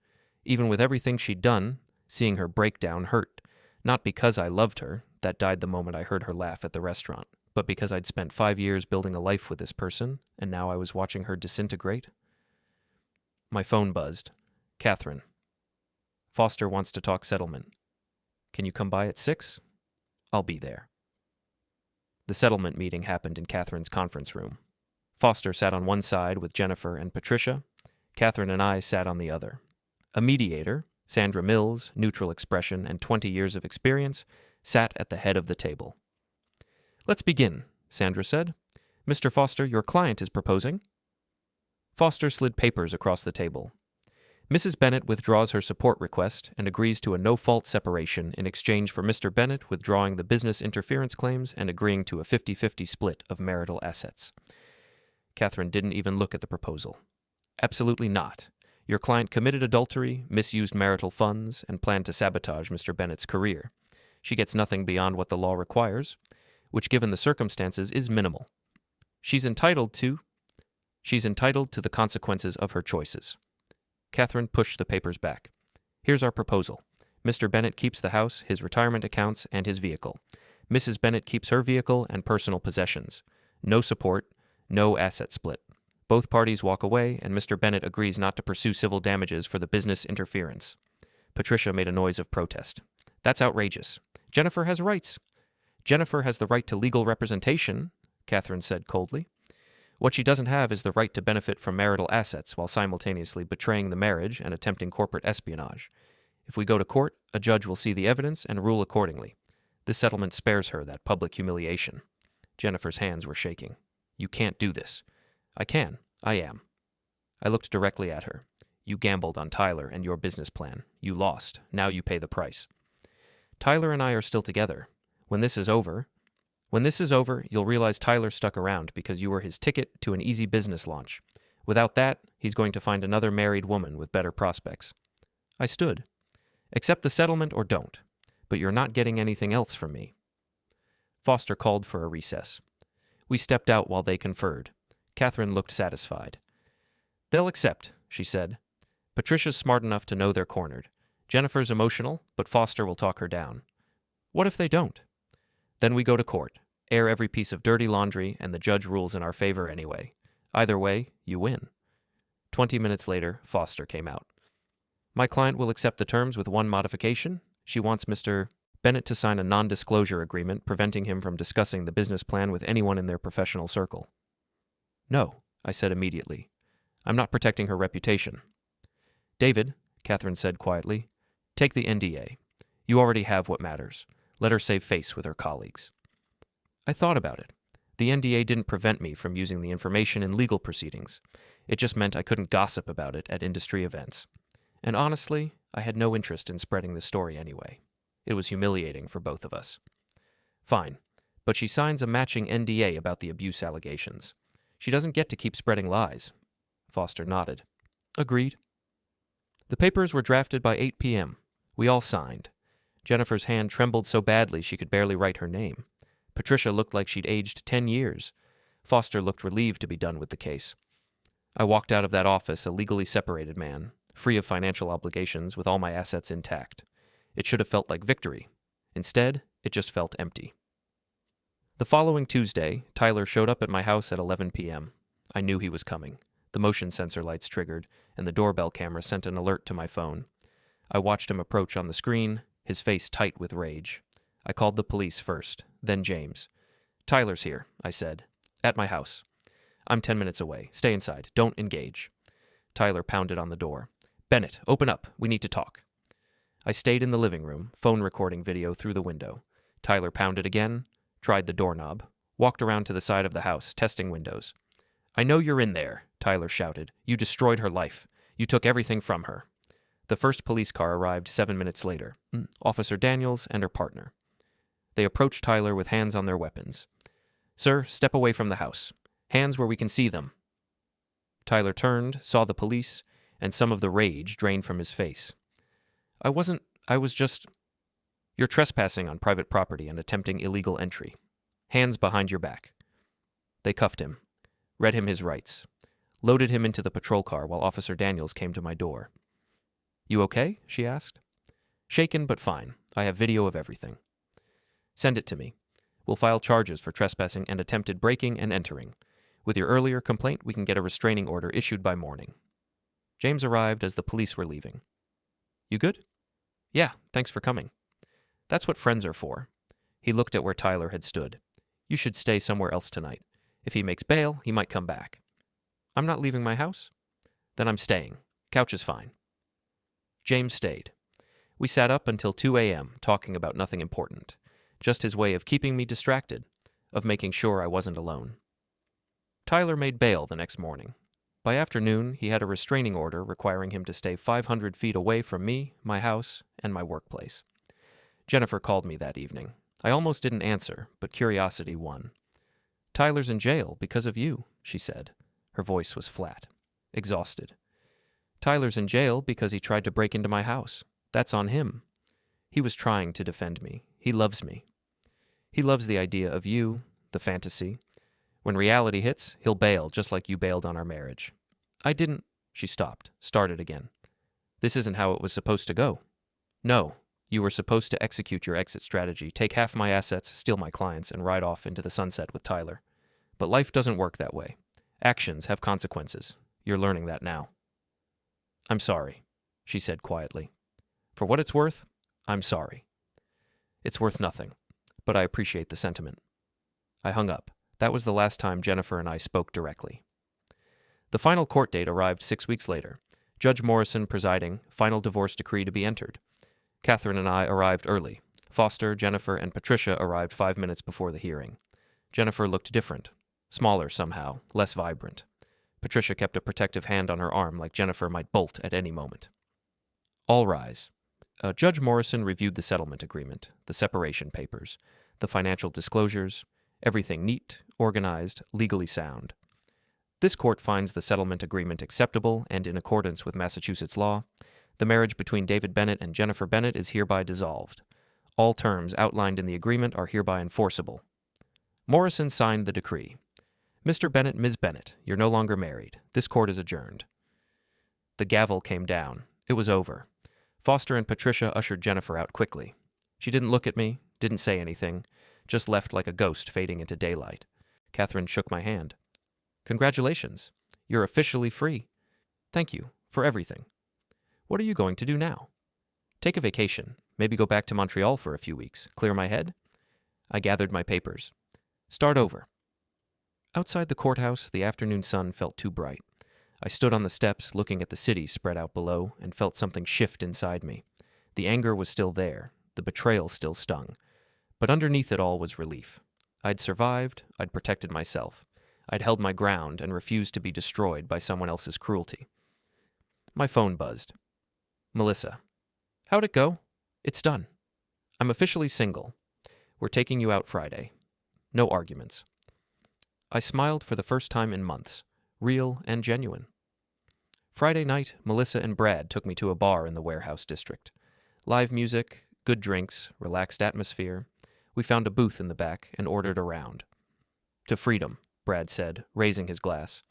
Even with everything she'd done, seeing her breakdown hurt. Not because I loved her, that died the moment I heard her laugh at the restaurant, But because I'd spent 5 years building a life with this person, and now I was watching her disintegrate? My phone buzzed. Catherine. Foster wants to talk settlement. Can you come by at 6? I'll be there. The settlement meeting happened in Catherine's conference room. Foster sat on one side with Jennifer and Patricia. Catherine and I sat on the other. A mediator, Sandra Mills, neutral expression and 20 years of experience, sat at the head of the table. Let's begin, Sandra said. Mr. Foster, your client is proposing. Foster slid papers across the table. Mrs. Bennett withdraws her support request and agrees to a no-fault separation in exchange for Mr. Bennett withdrawing the business interference claims and agreeing to a 50-50 split of marital assets. Catherine didn't even look at the proposal. Absolutely not. Your client committed adultery, misused marital funds, and planned to sabotage Mr. Bennett's career. She gets nothing beyond what the law requires, which given the circumstances is minimal. She's entitled to the consequences of her choices. Catherine pushed the papers back. Here's our proposal. Mr. Bennett keeps the house, his retirement accounts, and his vehicle. Mrs. Bennett keeps her vehicle and personal possessions. No support, no asset split. Both parties walk away, and Mr. Bennett agrees not to pursue civil damages for the business interference. Patricia made a noise of protest. That's outrageous. Jennifer has rights. Jennifer has the right to legal representation, Catherine said coldly. What she doesn't have is the right to benefit from marital assets while simultaneously betraying the marriage and attempting corporate espionage. If we go to court, a judge will see the evidence and rule accordingly. This settlement spares her that public humiliation. Jennifer's hands were shaking. You can't do this. I can. I am. I looked directly at her. You gambled on Tyler and your business plan. You lost. Now you pay the price. Tyler and I are still together. When this is over, you'll realize Tyler stuck around because you were his ticket to an easy business launch. Without that, he's going to find another married woman with better prospects. I stood. Accept the settlement or don't, but you're not getting anything else from me. Foster called for a recess. We stepped out while they conferred. Catherine looked satisfied. They'll accept, she said. Patricia's smart enough to know they're cornered. Jennifer's emotional, but Foster will talk her down. What if they don't? Then we go to court, air every piece of dirty laundry, and the judge rules in our favor anyway. Either way, you win. 20 minutes later, Foster came out. My client will accept the terms with one modification. She wants Mr. Bennett to sign a non-disclosure agreement preventing him from discussing the business plan with anyone in their professional circle. No, I said immediately. I'm not protecting her reputation. David, Catherine said quietly, take the NDA. You already have what matters. Let her save face with her colleagues. I thought about it. The NDA didn't prevent me from using the information in legal proceedings. It just meant I couldn't gossip about it at industry events. And honestly, I had no interest in spreading the story anyway. It was humiliating for both of us. Fine, but she signs a matching NDA about the abuse allegations. She doesn't get to keep spreading lies. Foster nodded. Agreed. The papers were drafted by 8 p.m. We all signed. Jennifer's hand trembled so badly she could barely write her name. Patricia looked like she'd aged 10 years. Foster looked relieved to be done with the case. I walked out of that office a legally separated man, free of financial obligations with all my assets intact. It should have felt like victory. Instead, it just felt empty. The following Tuesday, Tyler showed up at my house at 11 p.m. I knew he was coming. The motion sensor lights triggered, and the doorbell camera sent an alert to my phone. I watched him approach on the screen, his face tight with rage. I called the police first, then James. Tyler's here, I said. At my house. I'm 10 minutes away. Stay inside. Don't engage. Tyler pounded on the door. Bennett, open up. We need to talk. I stayed in the living room, phone recording video through the window. Tyler pounded again, tried the doorknob, walked around to the side of the house, testing windows. I know you're in there, Tyler shouted. You destroyed her life. You took everything from her. The first police car arrived 7 minutes later. Officer Daniels and her partner. They approached Tyler with hands on their weapons. Sir, step away from the house. Hands where we can see them. Tyler turned, saw the police, and some of the rage drained from his face. You're trespassing on private property and attempting illegal entry. Hands behind your back. They cuffed him, read him his rights, loaded him into the patrol car while Officer Daniels came to my door. You okay? She asked. Shaken but fine. I have video of everything. Send it to me. We'll file charges for trespassing and attempted breaking and entering. With your earlier complaint, we can get a restraining order issued by morning." James arrived as the police were leaving. "You good?" "Yeah, thanks for coming." "That's what friends are for." He looked at where Tyler had stood. "You should stay somewhere else tonight. If he makes bail, he might come back." "I'm not leaving my house." "Then I'm staying. Couch is fine." James stayed. We sat up until 2 a.m., talking about nothing important. Just his way of keeping me distracted, of making sure I wasn't alone. Tyler made bail the next morning. By afternoon, he had a restraining order requiring him to stay 500 feet away from me, my house, and my workplace. Jennifer called me that evening. I almost didn't answer, but curiosity won. "Tyler's in jail because of you," she said. Her voice was flat, exhausted. "Tyler's in jail because he tried to break into my house. That's on him. He was trying to defend me. He loves me. He loves the idea of you, the fantasy. When reality hits, he'll bail just like you bailed on our marriage." "I didn't—" She stopped, started again. "This isn't how it was supposed to go." "No, you were supposed to execute your exit strategy, take half my assets, steal my clients, and ride off into the sunset with Tyler. But life doesn't work that way. Actions have consequences. You're learning that now." "I'm sorry," she said quietly. "For what it's worth, I'm sorry." "It's worth nothing, but I appreciate the sentiment." I hung up. That was the last time Jennifer and I spoke directly. The final court date arrived 6 weeks later. Judge Morrison presiding, final divorce decree to be entered. Catherine and I arrived early. Foster, Jennifer, and Patricia arrived 5 minutes before the hearing. Jennifer looked different, smaller somehow, less vibrant. Patricia kept a protective hand on her arm like Jennifer might bolt at any moment. All rise. Judge Morrison reviewed the settlement agreement, the separation papers, the financial disclosures, everything neat, organized, legally sound. This court finds the settlement agreement acceptable and in accordance with Massachusetts law. The marriage between David Bennett and Jennifer Bennett is hereby dissolved. All terms outlined in the agreement are hereby enforceable. Morrison signed the decree. "Mr. Bennett, Ms. Bennett, you're no longer married. This court is adjourned." The gavel came down. It was over. Foster and Patricia ushered Jennifer out quickly. She didn't look at me, didn't say anything, just left like a ghost fading into daylight. Catherine shook my hand. "Congratulations. You're officially free. Thank you for everything. What are you going to do now?" "Take a vacation. Maybe go back to Montreal for a few weeks. Clear my head?" I gathered my papers. "Start over." Outside the courthouse, the afternoon sun felt too bright. I stood on the steps, looking at the city spread out below, and felt something shift inside me. The anger was still there. The betrayal still stung. But underneath it all was relief. I'd survived. I'd protected myself. I'd held my ground and refused to be destroyed by someone else's cruelty. My phone buzzed. "Melissa." "How'd it go?" "It's done. I'm officially single. We're taking you out Friday. No arguments." I smiled for the first time in months, real and genuine. Friday night, Melissa and Brad took me to a bar in the warehouse district. Live music, good drinks, relaxed atmosphere. We found a booth in the back and ordered a round. "To freedom," Brad said, raising his glass.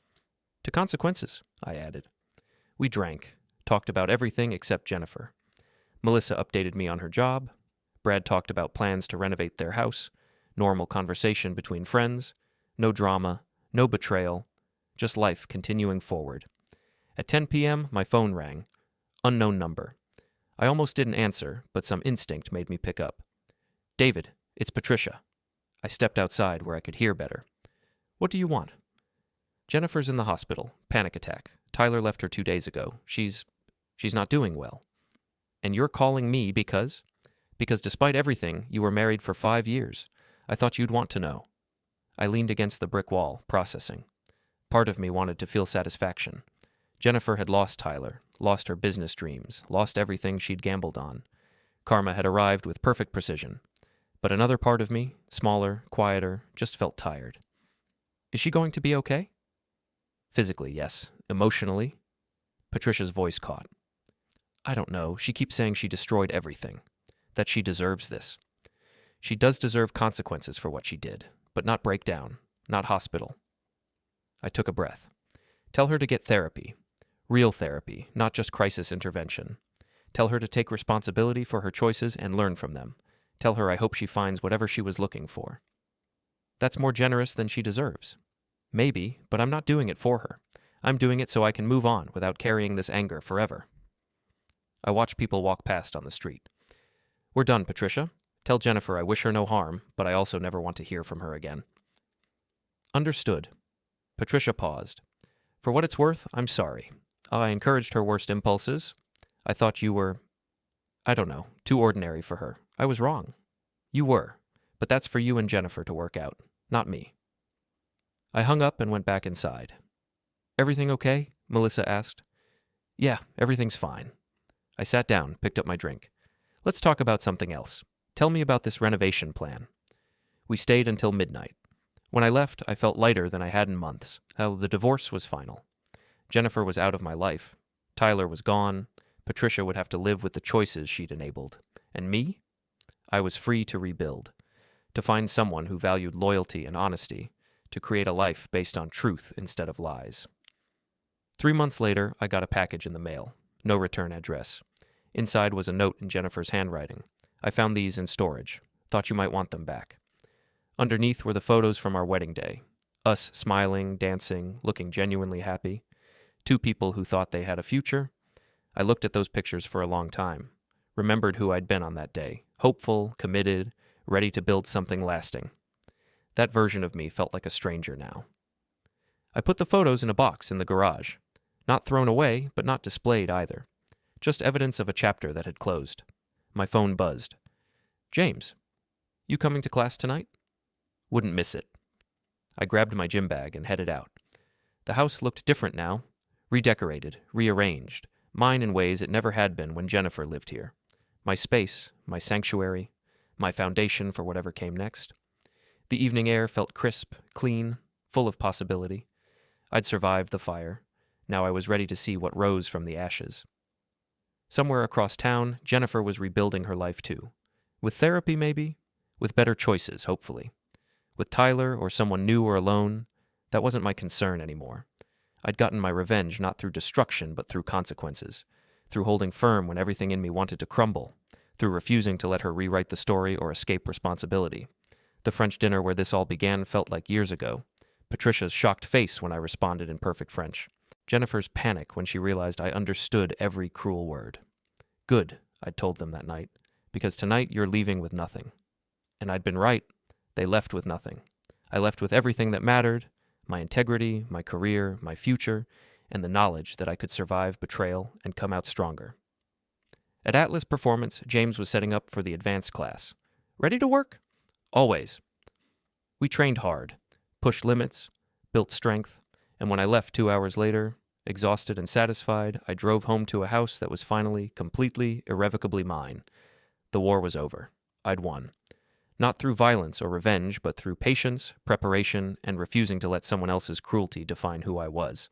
"To consequences," I added. We drank, talked about everything except Jennifer. Melissa updated me on her job. Brad talked about plans to renovate their house, normal conversation between friends, no drama, no betrayal, just life continuing forward. At 10 p.m., my phone rang. Unknown number. I almost didn't answer, but some instinct made me pick up. "David, it's Patricia." I stepped outside where I could hear better. "What do you want?" "Jennifer's in the hospital. Panic attack. Tyler left her 2 days ago. She's not doing well." "And you're calling me because?" "Because despite everything, you were married for 5 years. I thought you'd want to know." I leaned against the brick wall, processing. Part of me wanted to feel satisfaction. Jennifer had lost Tyler, lost her business dreams, lost everything she'd gambled on. Karma had arrived with perfect precision. But another part of me, smaller, quieter, just felt tired. "Is she going to be okay?" "Physically, yes. Emotionally?" Patricia's voice caught. "I don't know. She keeps saying she destroyed everything. That she deserves this. She does deserve consequences for what she did, but not breakdown, not hospital." I took a breath. "Tell her to get therapy. Real therapy, not just crisis intervention. Tell her to take responsibility for her choices and learn from them. Tell her I hope she finds whatever she was looking for." That's more generous than she deserves. Maybe, but I'm not doing it for her. I'm doing it so I can move on without carrying this anger forever. I watch people walk past on the street. We're done, Patricia. Tell Jennifer I wish her no harm, but I also never want to hear from her again. Understood. Patricia paused. For what it's worth, I'm sorry. I encouraged her worst impulses. I thought you were, I don't know, too ordinary for her. I was wrong. You were, but that's for you and Jennifer to work out, not me. I hung up and went back inside. Everything okay? Melissa asked. Yeah, everything's fine. I sat down, picked up my drink. Let's talk about something else. Tell me about this renovation plan. We stayed until midnight. When I left, I felt lighter than I had in months. How the divorce was final. Jennifer was out of my life. Tyler was gone. Patricia would have to live with the choices she'd enabled. And me? I was free to rebuild. To find someone who valued loyalty and honesty. To create a life based on truth instead of lies. 3 months later, I got a package in the mail. No return address. Inside was a note in Jennifer's handwriting. I found these in storage. Thought you might want them back. Underneath were the photos from our wedding day. Us smiling, dancing, looking genuinely happy. 2 people who thought they had a future. I looked at those pictures for a long time. Remembered who I'd been on that day. Hopeful, committed, ready to build something lasting. That version of me felt like a stranger now. I put the photos in a box in the garage. Not thrown away, but not displayed either. Just evidence of a chapter that had closed. My phone buzzed. James, you coming to class tonight? Wouldn't miss it. I grabbed my gym bag and headed out. The house looked different now. Redecorated, rearranged. Mine in ways it never had been when Jennifer lived here. My space, my sanctuary, my foundation for whatever came next. The evening air felt crisp, clean, full of possibility. I'd survived the fire. Now I was ready to see what rose from the ashes. Somewhere across town, Jennifer was rebuilding her life too. With therapy, maybe? With better choices, hopefully. With Tyler or someone new or alone, that wasn't my concern anymore. I'd gotten my revenge not through destruction, but through consequences. Through holding firm when everything in me wanted to crumble. Through refusing to let her rewrite the story or escape responsibility. The French dinner where this all began felt like years ago. Patricia's shocked face when I responded in perfect French. Jennifer's panic when she realized I understood every cruel word. Good, I'd told them that night, because tonight you're leaving with nothing. And I'd been right. They left with nothing. I left with everything that mattered, my integrity, my career, my future, and the knowledge that I could survive betrayal and come out stronger. At Atlas Performance, James was setting up for the advanced class. Ready to work? Always. We trained hard, pushed limits, built strength, and when I left 2 hours later, exhausted and satisfied, I drove home to a house that was finally, completely, irrevocably mine. The war was over. I'd won. Not through violence or revenge, but through patience, preparation, and refusing to let someone else's cruelty define who I was.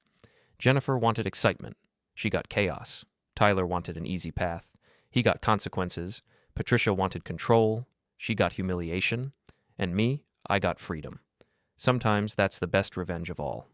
Jennifer wanted excitement. She got chaos. Tyler wanted an easy path. He got consequences. Patricia wanted control. She got humiliation. And me, I got freedom. Sometimes that's the best revenge of all.